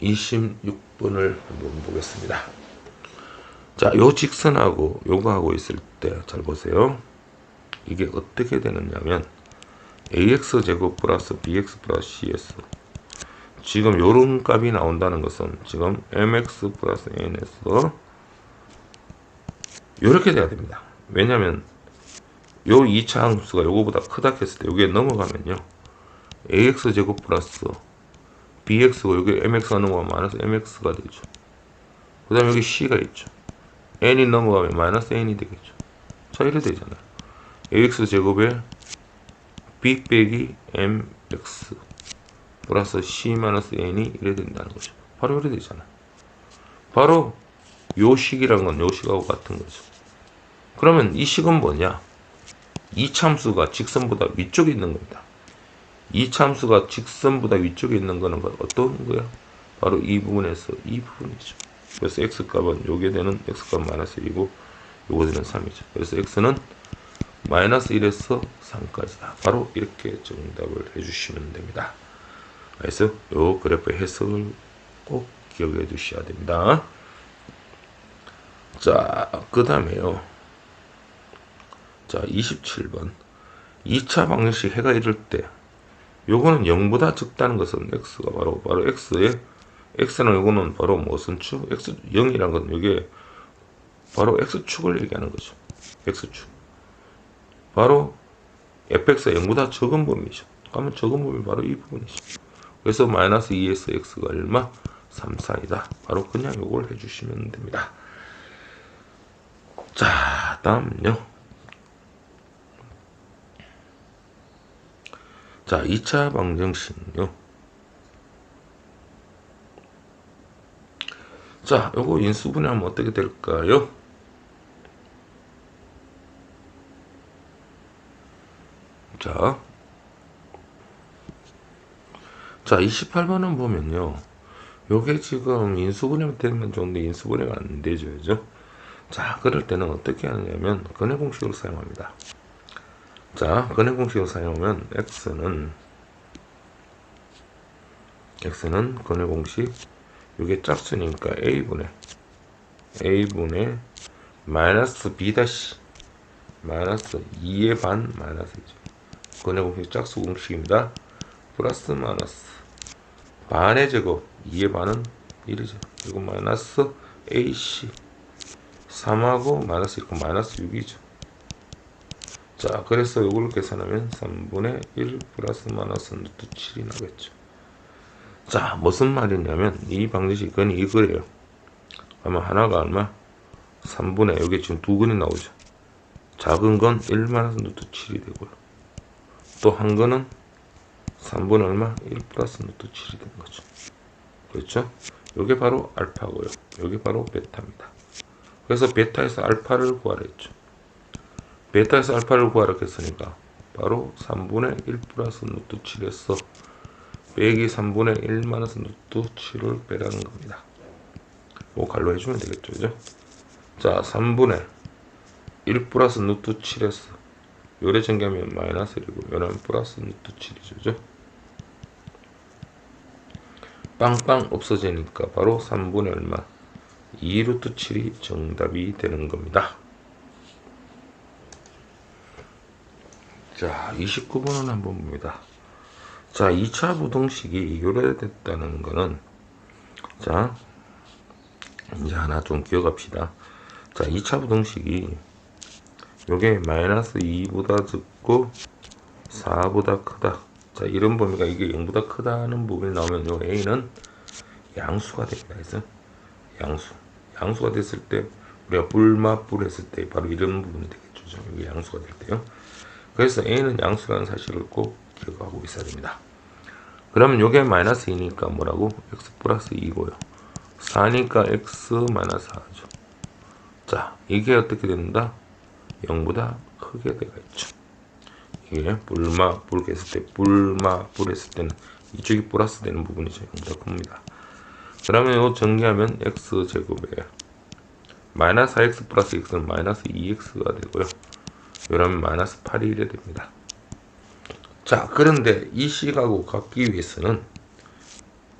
26번을 한번 보겠습니다. 자, 요 직선하고 요거 하고 있을 때 잘 보세요. 이게 어떻게 되느냐면 ax제곱 플러스 bx 플러스 cs 지금 요런 값이 나온다는 것은 지금 mx 플러스 n에서 요렇게 돼야 됩니다. 왜냐면 요 2차 함수가 요거보다 크다 했을 때 요게 넘어가면요 ax제곱 플러스 bx고 여기 mx가 넘어가면 마이너스 mx가 되죠. 그 다음에 여기 c가 있죠. n이 넘어가면 마이너스 n이 되겠죠. 자, 이래 되잖아요. ax제곱에 b 빼기 mx 플러스 c 마이너스 n이 이래 된다는 거죠. 바로 이래 되잖아요. 바로 요 식이란 건 요 식하고 같은 거죠. 그러면 이 식은 뭐냐? 이 참수가 직선보다 위쪽에 있는 겁니다. 이 참수가 직선보다 위쪽에 있는 거는 어떤 거야? 바로 이 부분에서 이 부분이죠. 그래서 x값은 요게 되는 x값 마이너스 1이고 요거 되는 3이죠. 그래서 x는 마이너스 1에서 3까지다. 바로 이렇게 정답을 해주시면 됩니다. 그래서 요 그래프의 해석을 꼭 기억해 두셔야 됩니다. 자, 그 다음에요. 자, 27번 2차 방정식 해가 이럴 때 요거는 0보다 적다는 것은 x가 바로 x의 x는 요거는 바로 무슨 축? x 0이란 건 요게 바로 x축을 얘기하는 거죠. x축 바로 fx가 0보다 적은 범위죠. 그러면 적은 범위 바로 이 부분이죠. 그래서 마이너스 2에서 x가 얼마? 3, 4이다. 바로 그냥 요걸 해주시면 됩니다. 자, 다음은요. 자, 2차 방정식은요. 자, 요거 인수분해하면 어떻게 될까요? 자, 28번은 보면요. 요게 지금 인수분해가 되면 좋은데 인수분해가 안 되죠. 그죠? 자, 그럴 때는 어떻게 하느냐면 근해 공식으로 사용합니다. 자, 근해 공식으로 사용하면 x는 근해 공식, 이게 짝수니까 a분의 마이너스 b 다시 마이너스 2의 반 마이너스 2죠. 근해 공식 짝수 공식입니다. 플러스 마이너스 반의 제곱 2의 반은 1이죠. 그리고 마이너스 ac 3하고 마이너스 1고 마이너스 6이죠. 자, 그래서 이걸 계산하면 3분의 1 플러스 마이너스 루트 7이 나겠죠. 자, 무슨 말이냐면 이 방정식은 이거예요. 아마 하나가 얼마? 3분의, 여기 지금 두 근이 나오죠. 작은 건 1 마이너스 루트 7이 되고요. 또 한 거는 3분의 얼마? 1 플러스 루트 7이 되는 거죠. 그렇죠? 요게 바로 알파고요. 요게 바로 베타입니다. 그래서 베타에서 알파를 구하라 했죠. 베타에서 알파를 구하라 했으니까 바로 3분의 1 플러스 루트 7에서 빼기 3분의 1 마이너스 루트 7을 빼라는 겁니다. 요 갈로 해주면 되겠죠. 그죠? 자, 3분의 1 플러스 루트 7에서 요래 전개하면 마이너스 1이고 요는 플러스 루트 7이죠. 그죠? 빵빵 없어지니까 바로 3분의 얼마? 2 루트 7이 정답이 되는 겁니다. 자, 29번은 한번 봅니다. 자, 2차 부등식이 요래됐다는 거는, 자, 이제 하나 좀 기억합시다. 자, 2차 부등식이 요게 마이너스 2보다 적고 4보다 크다. 자, 이런 범위가 이게 0보다 크다는 부분이 나오면 요 a는 양수가 됩니다. 그래서 양수가 됐을 때 우리가 불 했을 때 바로 이런 부분이 되겠죠. 이게 양수가 될 때요. 그래서 a는 양수라는 사실을 꼭 기억하고 있어야 됩니다. 그러면 요게 마이너스 2니까 뭐라고? x 플러스 2고요. 4니까 x 마이너스 4죠. 자, 이게 어떻게 된다? 0보다 크게 되겠죠. 이게 불 했을 때는 이쪽이 플러스 되는 부분이죠. 0보다 큽니다. 그러면 이거 전개하면 x제곱에 마이너스 4x 플러스 x는 마이너스 2x가 되고요. 이러면 마이너스 8이 이래 됩니다. 자, 그런데 이 식하고 같기 위해서는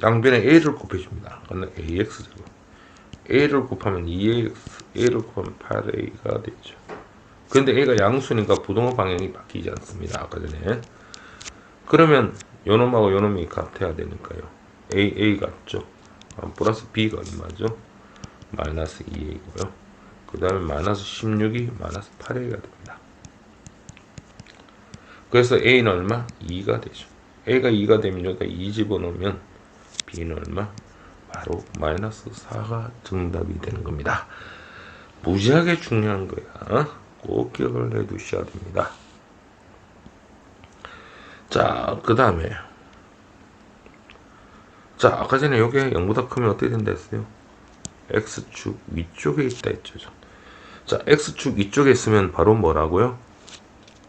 양변에 a를 곱해줍니다. 그러면 ax제곱. a를 곱하면 2ax, a를 곱하면 8a가 되죠. 근데 a가 양수니까 부동호 방향이 바뀌지 않습니다. 아까 전에. 그러면 요놈하고 요놈이 같아야 되니까요. a 같죠. 플러스 b가 얼마죠? 마이너스 2a고요. 그 다음에 마이너스 16이 마이너스 8a가 됩니다. 그래서 a는 얼마? 2가 되죠. a가 2가 되면 여기다 2 집어넣으면 b는 얼마? 바로 마이너스 4가 정답이 되는 겁니다. 무지하게 중요한 거야. 꼭 기억을 해 두셔야 됩니다. 자, 그 다음에 자, 아까 전에 요게 0보다 크면 어떻게 된다 했어요? x축 위쪽에 있다 했죠. 자, x축 위쪽에 있으면 바로 뭐라고요?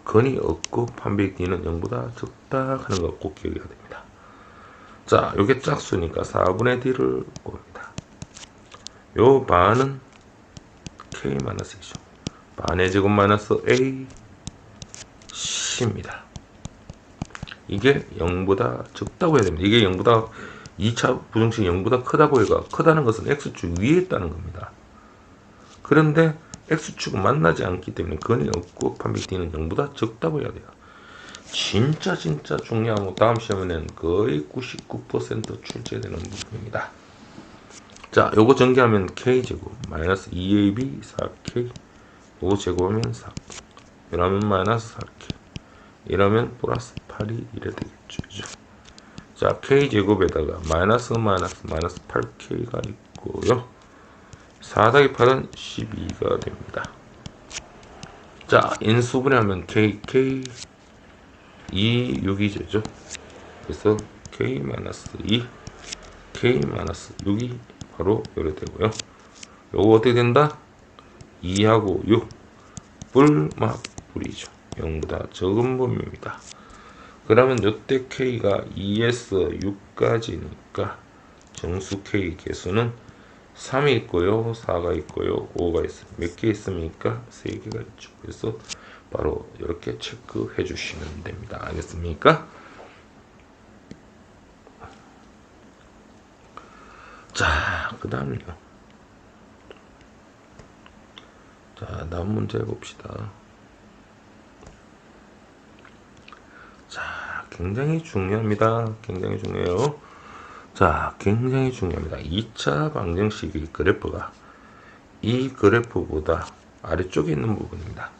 근이 없고 판별 d는 0보다 적다 하는 거 꼭 기억해야 됩니다. 자, 요게 짝수니까 4분의 d를 봅니다. 요 반은 k-1이죠. 반의 제곱 마이너스 a c입니다. 이게 0보다 적다고 해야 됩니다. 이게 0보다 2차 부등식 0보다 크다고 해가 크다는 것은 x축 위에 있다는 겁니다. 그런데 x축은 만나지 않기 때문에 근이 없고 판별 d는 0보다 적다고 해야 돼요. 진짜 중요하고 다음 시험에는 거의 99% 출제되는 부분입니다. 자, 요거 전개하면 k제곱 마이너스 2ab 4k 요거 제곱하면 4k 이러면 마이너스 4k 이러면 플러스 8이 이래 되겠죠. 자, k제곱에다가 마이너스 8k가 있고요. 4 더하기 8은 12가 됩니다. 자, 인수분해하면 k 2, 6이 되죠. 그래서 k-2, k-6이 바로 요래 되고요. 요거 어떻게 된다? 2하고 6 불이죠. 0보다 적은 범위입니다. 그러면 요때 k가 2에서 6까지니까 정수 k 개수는 3이 있고요, 4가 있고요, 5가 있어요. 몇 개 있습니까? 3개가 있죠. 그래서 바로 이렇게 체크해 주시면 됩니다. 알겠습니까? 자, 그 다음요. 자, 다음 문제 봅시다. 자, 굉장히 중요합니다. 굉장히 중요해요. 자, 굉장히 중요합니다. 2차 방정식의 그래프가 이 그래프보다 아래쪽에 있는 부분입니다.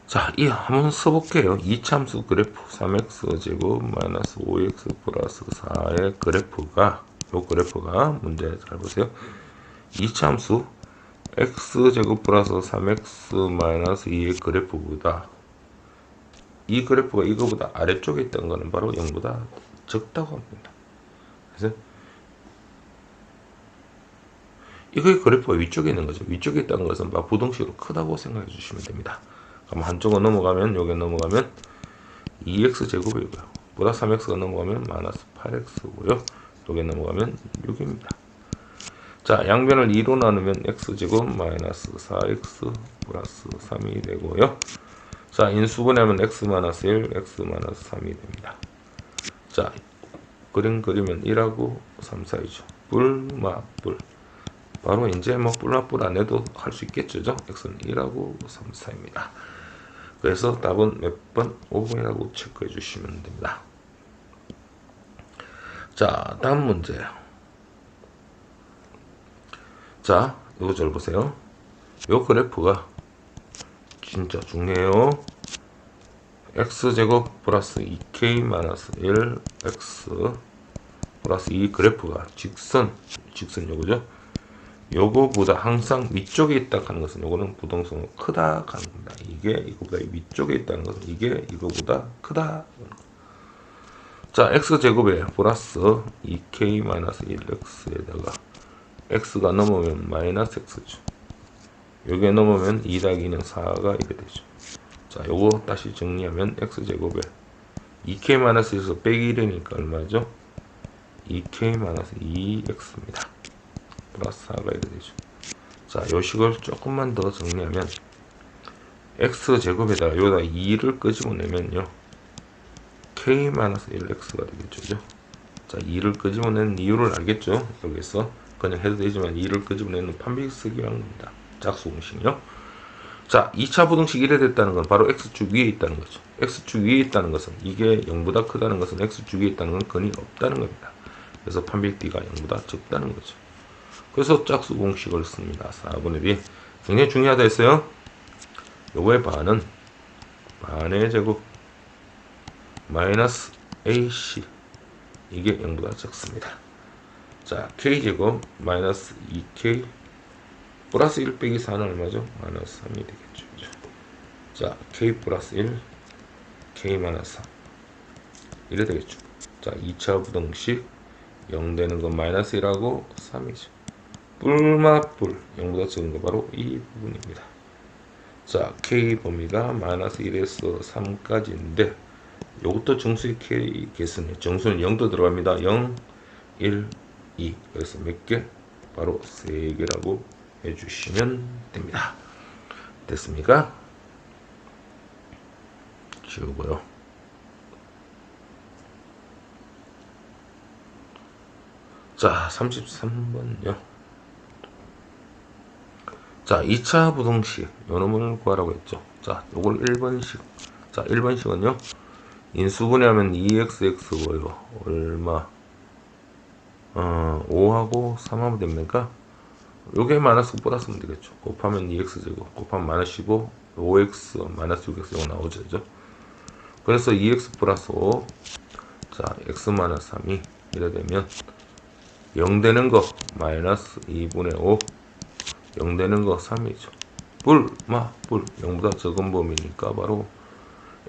자, 이 한번 써볼게요. 이차함수 그래프 3x 제곱 마이너스 5x 플러스 4의 그래프가 요 그래프가 문제 잘 보세요. 이차함수 x 제곱 플러스 3x 마이너스 2의 그래프보다 이 그래프가 이거보다 아래쪽에 있던 거는 바로 0보다 적다고 합니다. 그래서 이거의 그래프가 위쪽에 있는 거죠. 위쪽에 있다는 것은 부등식으로 크다고 생각해 주시면 됩니다. 그럼 한쪽은 넘어가면 여기 넘어가면 2x 제곱이고요. 보다 3x가 넘어가면 마이너스 8x고요. 여기 넘어가면 6입니다. 자, 양변을 2로 나누면 x 제곱 마이너스 4x 플러스 3이 되고요. 자, 인수분해하면 x 마이너스 1, x 마이너스 3이 됩니다. 자, 그림 그리면 1하고 3 사이죠. 뿔. 바로 이제 뿔 안 해도 할 수 있겠죠. x는 1하고 3 사이입니다. 그래서 답은 몇 번? 5번이라고 체크해 주시면 됩니다. 자, 다음 문제. 자, 이거 잘 보세요. 요 그래프가 진짜 중요해요. x제곱 플러스 2k 마이너스 1 x 플러스 이 그래프가 직선 요거죠. 요거보다 항상 위쪽에 있다 하는 것은 요거는 부동성은 크다 하는 겁니다. 이게 이거보다 위쪽에 있다는 것은 이게 이거보다 크다. 자, x제곱에 플러스 2k 마이너스 1x에다가 x가 넘으면 마이너스 x죠. 여기에 넘으면 2 더하기 2는 4가 이렇게 되죠. 자, 요거 다시 정리하면 x제곱에 2k 마이너스 1에서 빼기 1이니까 얼마죠? 2k 마이너스 2x입니다. 플러스 4가 이렇게 되죠. 자, 요 식을 조금만 더 정리하면 x제곱에다가 여기다 2를 끄집어내면요 k 마이너스 1x가 되겠죠. 자, 2를 끄집어내는 이유를 알겠죠? 여기서 그냥 해도 되지만 2를 끄집어내는 판별식 쓰기 위한 겁니다. 짝수 공식이요. 자, 2차 부등식 1에 됐다는 건 바로 x축 위에 있다는 거죠. x축 위에 있다는 것은 이게 0보다 크다는 것은 x축 위에 있다는 건 근이 없다는 겁니다. 그래서 판별 D가 0보다 적다는 거죠. 그래서 짝수 공식을 씁니다. 4분의 B. 굉장히 중요하다 했어요. 요거의 반의 제곱 마이너스 AC 이게 0보다 적습니다. 자, K제곱 마이너스 2K 플러스 1 빼기 4는 얼마죠? 마이너스 3이 되겠죠. 자, K 플러스 1 K 마이너스 3 이래 되겠죠. 자, 2차 부등식 0 되는 건 마이너스 1하고 3이죠. 뿔맛뿔 0보다 적은 거 바로 이 부분입니다. 자, K 범위가 마이너스 1에서 3까지인데 요것도 정수의 K 개수는 정수는 0도 들어갑니다. 0, 1, 2 그래서 몇 개? 바로 3개라고 해주시면 됩니다. 됐습니까? 지우고요. 자, 33번요. 자, 2차 부등식 요 놈을 구하라고 했죠. 자, 요걸 1번식. 자, 1번식은요. 인수분해하면 2xx고요. 얼마? 5하고 3하면 됩니까? 요게 마이너스 플러스면 되겠죠. 곱하면 2x제곱, 곱하면 마이너스 15, 5x, 마이너스 6x 이거 나오죠. 그래서 2x 플러스 5, 자, x 마이너스 3이 이래 되면 0 되는 거 마이너스 2분의 5, 0 되는 거 3이죠. 뿔 0보다 적은 범위니까 바로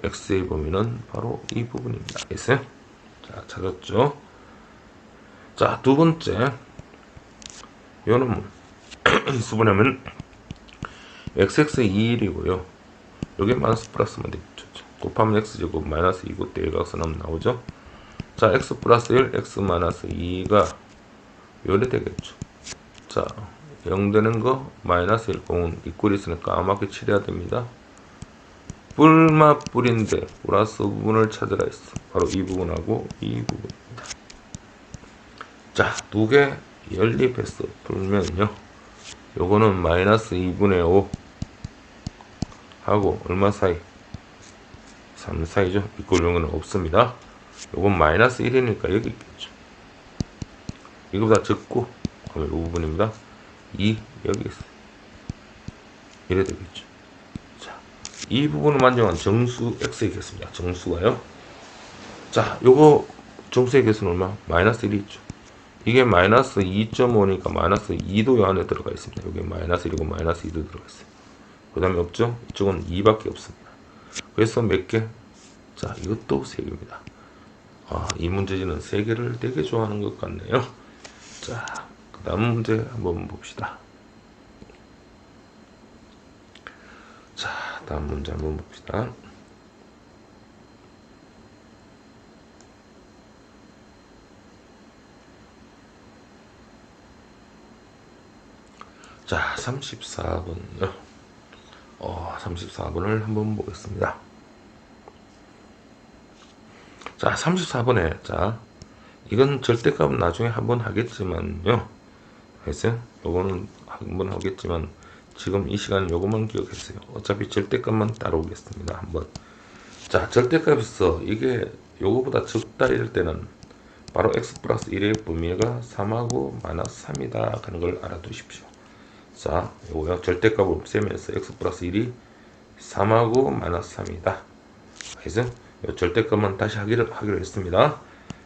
x의 범위는 바로 이 부분입니다. 알겠어요? 자, 찾았죠? 자, 두 번째 요놈은 수분하면 xx의 2일이고요. 여기 마이너스 플러스면 되겠죠. 곱하면 x제곱 마이너스 2고 대각선하면 나오죠. 자, x 플러스 1, x 마이너스 2가 요래 되겠죠. 자, 0 되는 거 마이너스 1, 공은 이꼴이 있으니까 까맣게 칠해야 됩니다. 뿔인데 플러스 부분을 찾으라 했어. 바로 이 부분하고 이 부분입니다. 자, 두 개 연립해서 풀면요, 요거는 마이너스 2분의 5 하고 얼마 사이? 3 사이죠. 이꼴 용어는 없습니다. 요건 마이너스 1이니까 여기 있겠죠. 이거보다 적고 그러면 이 부분입니다. 2 여기 있어요. 이래 되겠죠. 자, 이 부분을 만족한 정수 x의 개수입니다. 정수가요. 자, 요거 정수의 개수는 얼마? 마이너스 1이 있죠. 이게 마이너스 2.5니까 마이너스 2도 요 안에 들어가 있습니다. 여기 마이너스 1이고 마이너스 2도 들어가 있어요. 그 다음에 없죠? 이쪽은 2밖에 없습니다. 그래서 몇 개? 자, 이것도 3개입니다. 아, 이 문제지는 3개를 되게 좋아하는 것 같네요. 자, 그 다음 문제 한번 봅시다. 자, 다음 문제 한번 봅시다. 자, 34번요. 34번을 한번 보겠습니다. 자, 34번에, 자, 이건 절대값은 나중에 한번 하겠지만요. 했어요? 요거는 한번 하겠지만, 지금 이 시간 요것만 기억했어요. 어차피 절대값만 따라오겠습니다. 한번. 자, 절대값에서 이게 요거보다 적다 이럴 때는 바로 x 플러스 1의 범위가 3하고 마이너스 3이다 하는 걸 알아두십시오. 자, 요거요. 절대값을 없애면서 x 플러스 1이 3하고 마이너스 3이다. 그래서 요 절대값만 다시 하기로 했습니다.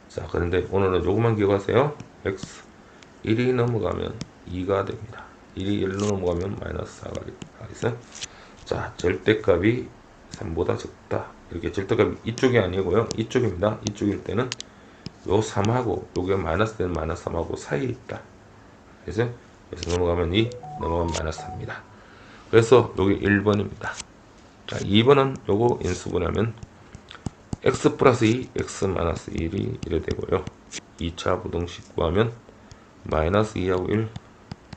자, 그런데 오늘은 요것만 기억하세요. x 1이 넘어가면 2가 됩니다. 1이 1로 넘어가면 마이너스 4가 됩니다. 그래서 자, 절대값이 3보다 적다. 이렇게 절대값이 이쪽이 아니고요. 이쪽입니다. 이쪽일 때는 요 3하고 요게 마이너스 되는 마이너스 3하고 사이에 있다. 그래서 넘어가면 2, 넘어가면 마이너스 4입니다. 그래서 여기 1번입니다. 자, 2번은 요거 인수분하면 x 플러스 2, x 마이너스 1이 이래 되고요. 2차 부등식 구하면 마이너스 2하고 1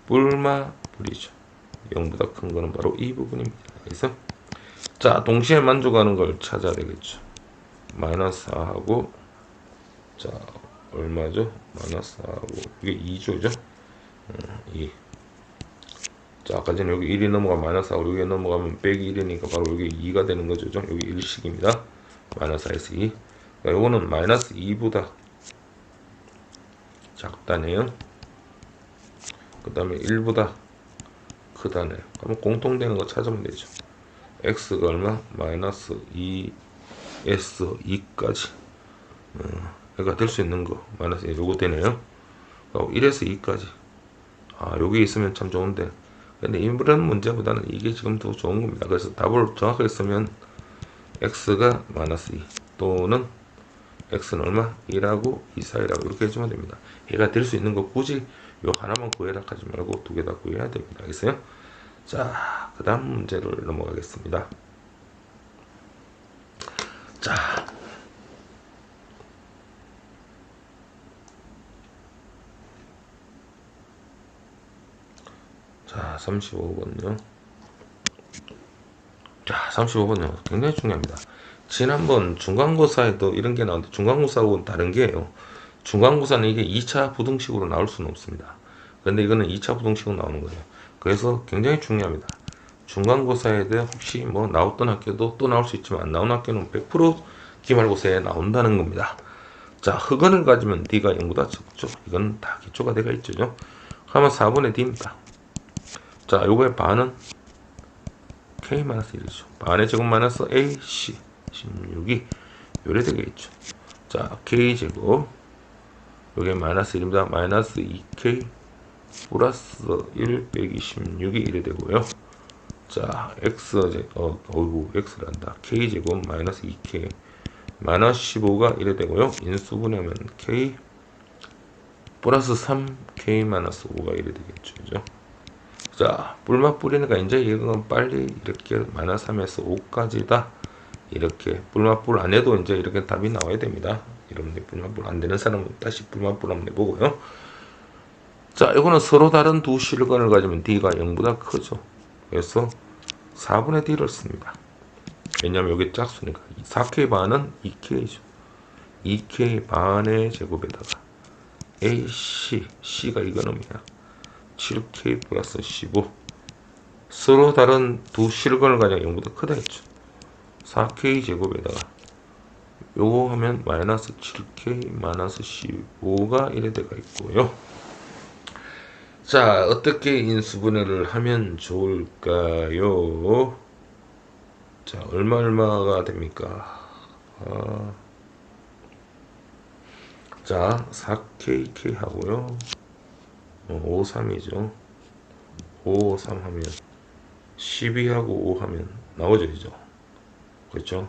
뿔이죠. 0보다 큰 거는 바로 이 부분입니다. 그래서 자, 동시에 만족하는 걸 찾아야 되겠죠. 마이너스 4하고 자, 얼마죠? 마이너스 4하고 이게 2조죠. 2. 자, 아까 전에 여기 1이 넘어가면 마이너스 4하고 여기 넘어가면 빼기 1이니까 바로 여기 2가 되는 거죠. 여기 1식입니다. 마이너스 4에서 2. 그러니까 요거는 마이너스 2보다 작다네요. 그 다음에 1보다 크다네요. 그럼 공통되는 거 찾으면 되죠. x가 얼마? 마이너스 2에서 2까지. 그러니까 될 수 있는 거. 마이너스 2, 요거 되네요. 1에서 2까지. 아, 여기 있으면 참 좋은데. 근데 이런 문제보다는 이게 지금 더 좋은 겁니다. 그래서 답을 정확하게 쓰면 x가 마이너스 2 또는 x는 얼마? 1하고 2 사이라고 이렇게 해주면 됩니다. 얘가 될 수 있는 거 굳이 요 하나만 구해라 하지 말고 두 개 다 구해야 됩니다. 알겠어요? 자, 그 다음 문제를 넘어가겠습니다. 자, 자, 35번요. 자, 35번요. 굉장히 중요합니다. 지난번 중간고사에도 이런 게 나왔는데 중간고사하고는 다른 게요. 중간고사는 이게 2차 부등식으로 나올 수는 없습니다. 근데 이거는 2차 부등식으로 나오는 거예요. 그래서 굉장히 중요합니다. 중간고사에 대해 혹시 뭐 나왔던 학교도 또 나올 수 있지만 안 나온 학교는 100% 기말고사에 나온다는 겁니다. 자, 흑원을 가지면 D가 0보다 적죠. 이건 다 기초가 되어 있죠. 그러면 4분의 D입니다. 자, 요거의 반은 K-1이죠. 반의 제곱 마이너스 AC 16이 요래 되겠죠. 자, K제곱 요게 마이너스 1입니다. 마이너스 2K 플러스 1 빼기 16이 이래 되고요. 자, X란다. K제곱 마이너스 2K 마이너스 15가 이래 되고요. 인수분해하면 K 플러스 3K 마이너스 5가 이래 되겠죠. 그죠? 자, 뿔맛 뿌리니까 이제 이건 빨리 이렇게 마이너스 3에서 5까지다. 이렇게 뿔맛 뿔 안 해도 이제 이렇게 답이 나와야 됩니다. 여러분들 불만분 안 되는 사람은 다시 불만분 한번 내보고요. 자, 이거는 서로 다른 두 실근을 가지면 D가 0보다 크죠. 그래서 4분의 D를 씁니다. 왜냐면 여기 짝수니까. 4K 반은 2K죠. 2K 반의 제곱에다가 AC, C가 이거놈이야. 7K 플러스 15. 서로 다른 두 실근을 가지면 0보다 크다 했죠. 4K 제곱에다가 요거 하면 마이너스 7K 마이너스 15가 이래 돼가 있고요. 자, 어떻게 인수분해를 하면 좋을까요? 자, 얼마가 됩니까? 자, 4KK 하고요. 5, 3이죠. 5, 3 하면 12하고 5 하면 나오죠, 이죠. 그렇죠?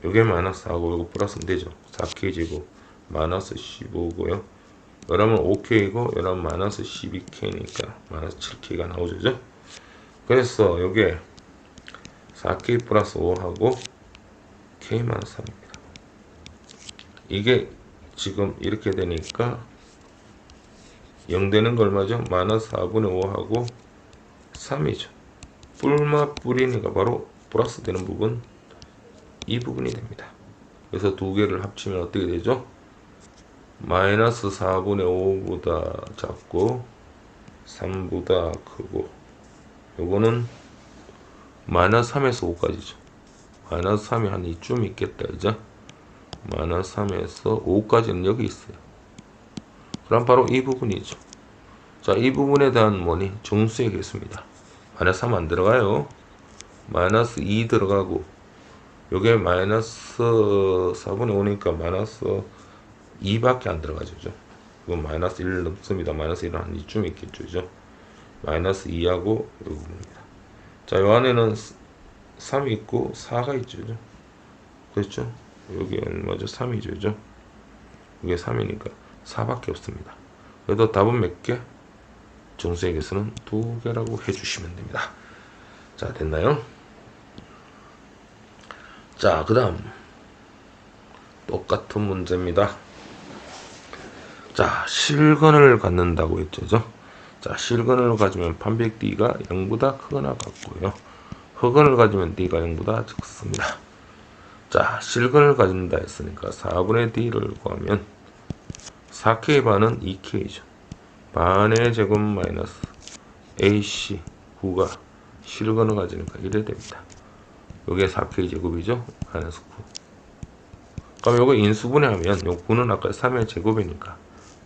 요게 마이너스 하고 요거 플러스는 되죠. 4K 제곱 마이너스 15고요. 여러분 5K이고 여러분 마이너스 12K니까 마이너스 7K가 나오죠. 그래서 요게 4K 플러스 5하고 K 마이너스 3입니다. 이게 지금 이렇게 되니까 0 되는 거 얼마죠? 마이너스 4분의 5하고 3이죠. 뿔마 뿌리니까 바로 플러스 되는 부분 이 부분이 됩니다. 그래서 두 개를 합치면 어떻게 되죠? 마이너스 4분의 5보다 작고 3보다 크고 요거는 마이너스 3에서 5까지죠. 마이너스 3이 한 이쯤 있겠다, 이제. 마이너스 3에서 5까지는 여기 있어요. 그럼 바로 이 부분이죠. 자, 이 부분에 대한 뭐니? 정수의 개수입니다. 마이너스 3 안 들어가요. 마이너스 2 들어가고 요게 마이너스 4분의 5니까 마이너스 2밖에 안 들어가죠. 이건 마이너스 1 넘습니다. 마이너스 1은 한 이쯤 있겠죠. 그죠? 마이너스 2하고 요 부분입니다. 자, 요 안에는 3이 있고 4가 있죠. 그렇죠? 여기 얼마죠? 3이죠. 그죠? 이게 3이니까 4밖에 없습니다. 그래도 답은 몇 개? 정수의 개수는 2개라고 해주시면 됩니다. 자, 됐나요? 자, 그 다음 똑같은 문제입니다. 자, 실근을 갖는다고 했죠. 자, 실근을 가지면 판별 D가 0보다 크거나 같고요. 흑근을 가지면 D가 0보다 작습니다. 자, 실근을 가진다 했으니까 4분의 D를 구하면 4K 반은 2K죠. 반의 제곱 마이너스 AC 9가 실근을 가지니까 이래 됩니다. 요게 4K 제곱이죠. 마이너스 9. 그럼 요거 인수분해하면 요 9는 아까 3의 제곱이니까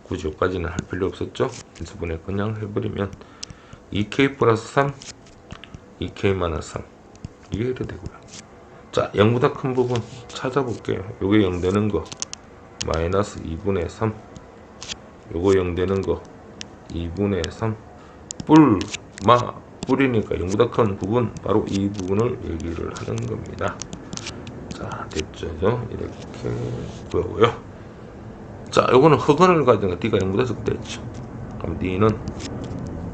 굳이 여기까지는 할 필요 없었죠. 인수분해 그냥 해버리면 2K 플러스 3 2K 마이너스 3 이게 이래 되고요. 자, 0보다 큰 부분 찾아볼게요. 요게 0 되는 거 마이너스 2분의 3 요거 0 되는 거 2분의 3 뿔이니까 0보다 큰 부분 바로 이 부분을 얘기를 하는 겁니다. 자, 됐죠. 이렇게 구하고요. 자, 요거는 흑원을 가진 거 D가 0보다 적다 했죠. 그럼 D는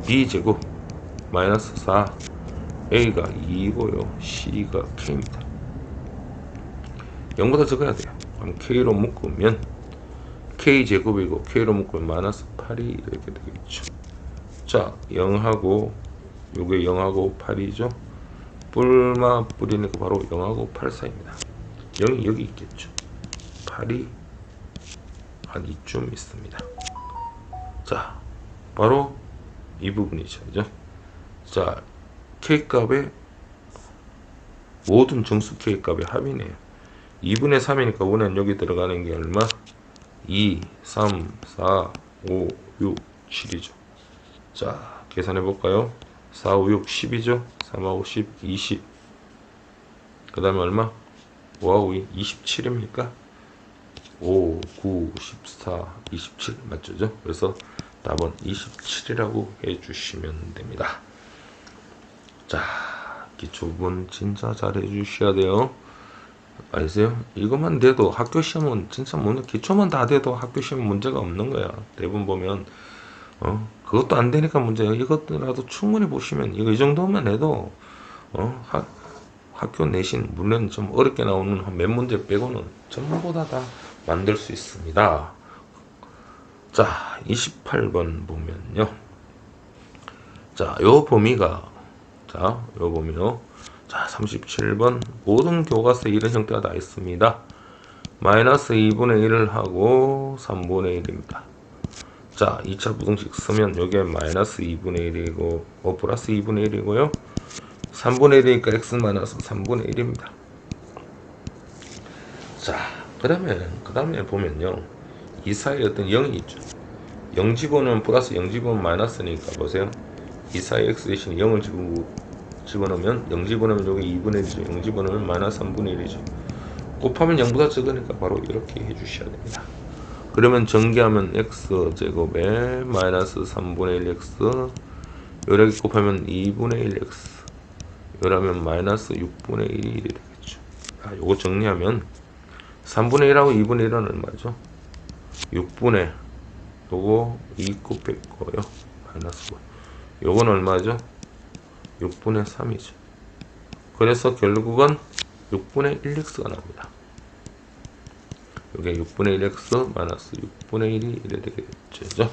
B제곱 마이너스 4 A가 2고요. C가 K입니다. 0보다 적어야 돼요. 그럼 K로 묶으면 K제곱이고 K로 묶으면 마이너스 8이 이렇게 되겠죠. 자, 0하고 요게 0하고 8이죠. 뿔마 뿌리니까 바로 0하고 8 사이입니다. 0이 여기 있겠죠. 8이 한 이쯤 있습니다. 자, 바로 이 부분이죠. 그죠? 자, K값의 모든 정수 K값의 합이네요. 2분의 3이니까 5는 여기 들어가는 게 얼마? 2, 3, 4, 5, 6, 7이죠. 자, 계산해 볼까요? 4, 5, 6, 10이죠. 3하고 10, 20. 그 다음에 얼마? 5하고 2, 27입니까? 5, 9, 14, 27 맞죠? 그래서 답은 27이라고 해주시면 됩니다. 자, 기초분 진짜 잘 해주셔야 돼요. 알겠어요? 이것만 돼도 학교 시험은 진짜 기초만 다 돼도 학교 시험 문제가 없는 거야. 대부분 보면 그것도 안 되니까 문제야. 이것들라도 충분히 보시면 이거 이 정도만 해도 학교 내신 물론 좀 어렵게 나오는 몇 문제 빼고는 전부 다 만들 수 있습니다. 자, 28번 보면요. 자, 요 범위가, 자, 요 범위요. 자, 37번. 모든 교과서에 이런 형태가 다 있습니다. 마이너스 2분의 1을 하고 3분의 1입니다. 자, 2차 부등식 쓰면 요게 마이너스 2분의 1이고, 플러스 2분의 1이고요. 3분의 1이니까 x 마이너스 3분의 1입니다. 자, 그 다음에 보면요. 이 사이에 어떤 0이 있죠. 0 집어넣으면 플러스 0 집어넣으면 마이너스니까 보세요. 이 사이 x 대신 0을 집어넣으면 0 집어넣으면 요게 2분의 1이죠. 0 집어넣으면 마이너스 3분의 1이죠. 곱하면 0보다 적으니까 바로 이렇게 해주셔야 됩니다. 그러면 전개하면 x제곱에 마이너스 3분의 1x, 요렇게 곱하면 2분의 1x, 요라면 마이너스 6분의 1이 되겠죠. 아, 요거 정리하면 3분의 1하고 2분의 1은 얼마죠? 6분의 요거 2 곱했고요. 마이너스 5. 요건 얼마죠? 6분의 3이죠. 그래서 결국은 6분의 1x가 나옵니다. 이게 6분의 1x 마이너스 6분의 1이 이래 되겠죠.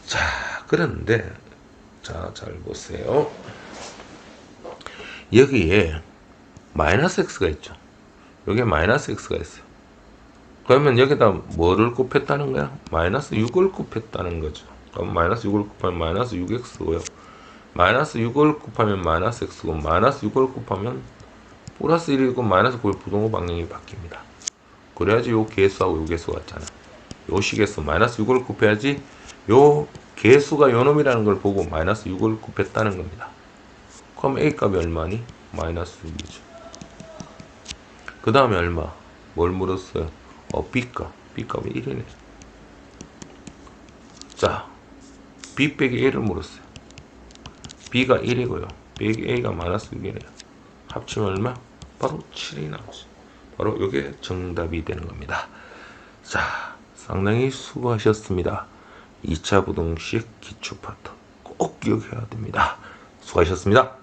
자, 그런데 자, 잘 보세요. 여기에 마이너스 x가 있죠. 여기에 마이너스 x가 있어요. 그러면 여기다 뭐를 곱했다는 거야? 마이너스 6을 곱했다는 거죠. 그럼 마이너스 6을 곱하면 마이너스 6x고요. 마이너스 6을 곱하면 마이너스 x고, 마이너스 6을 곱하면 플러스 1이고 마이너스 9의 부동호 방향이 바뀝니다. 그래야지 요 개수하고 요 개수 같잖아. 요 식에서 마이너스 6을 곱해야지 요 개수가 요 놈이라는 걸 보고 마이너스 6을 곱했다는 겁니다. 그럼 A 값이 얼마니? 마이너스 6이죠. 그 다음에 얼마? 뭘 물었어요? B 값. B 값이 1이네. 자, B 빼기 A를 물었어요. B가 1이고요. 빼기 A가 마이너스 6이네요. 합치면 얼마? 바로 7이 나오죠. 바로 이게 정답이 되는 겁니다. 자, 상당히 수고하셨습니다. 2차 부등식 기초 파트 꼭 기억해야 됩니다. 수고하셨습니다.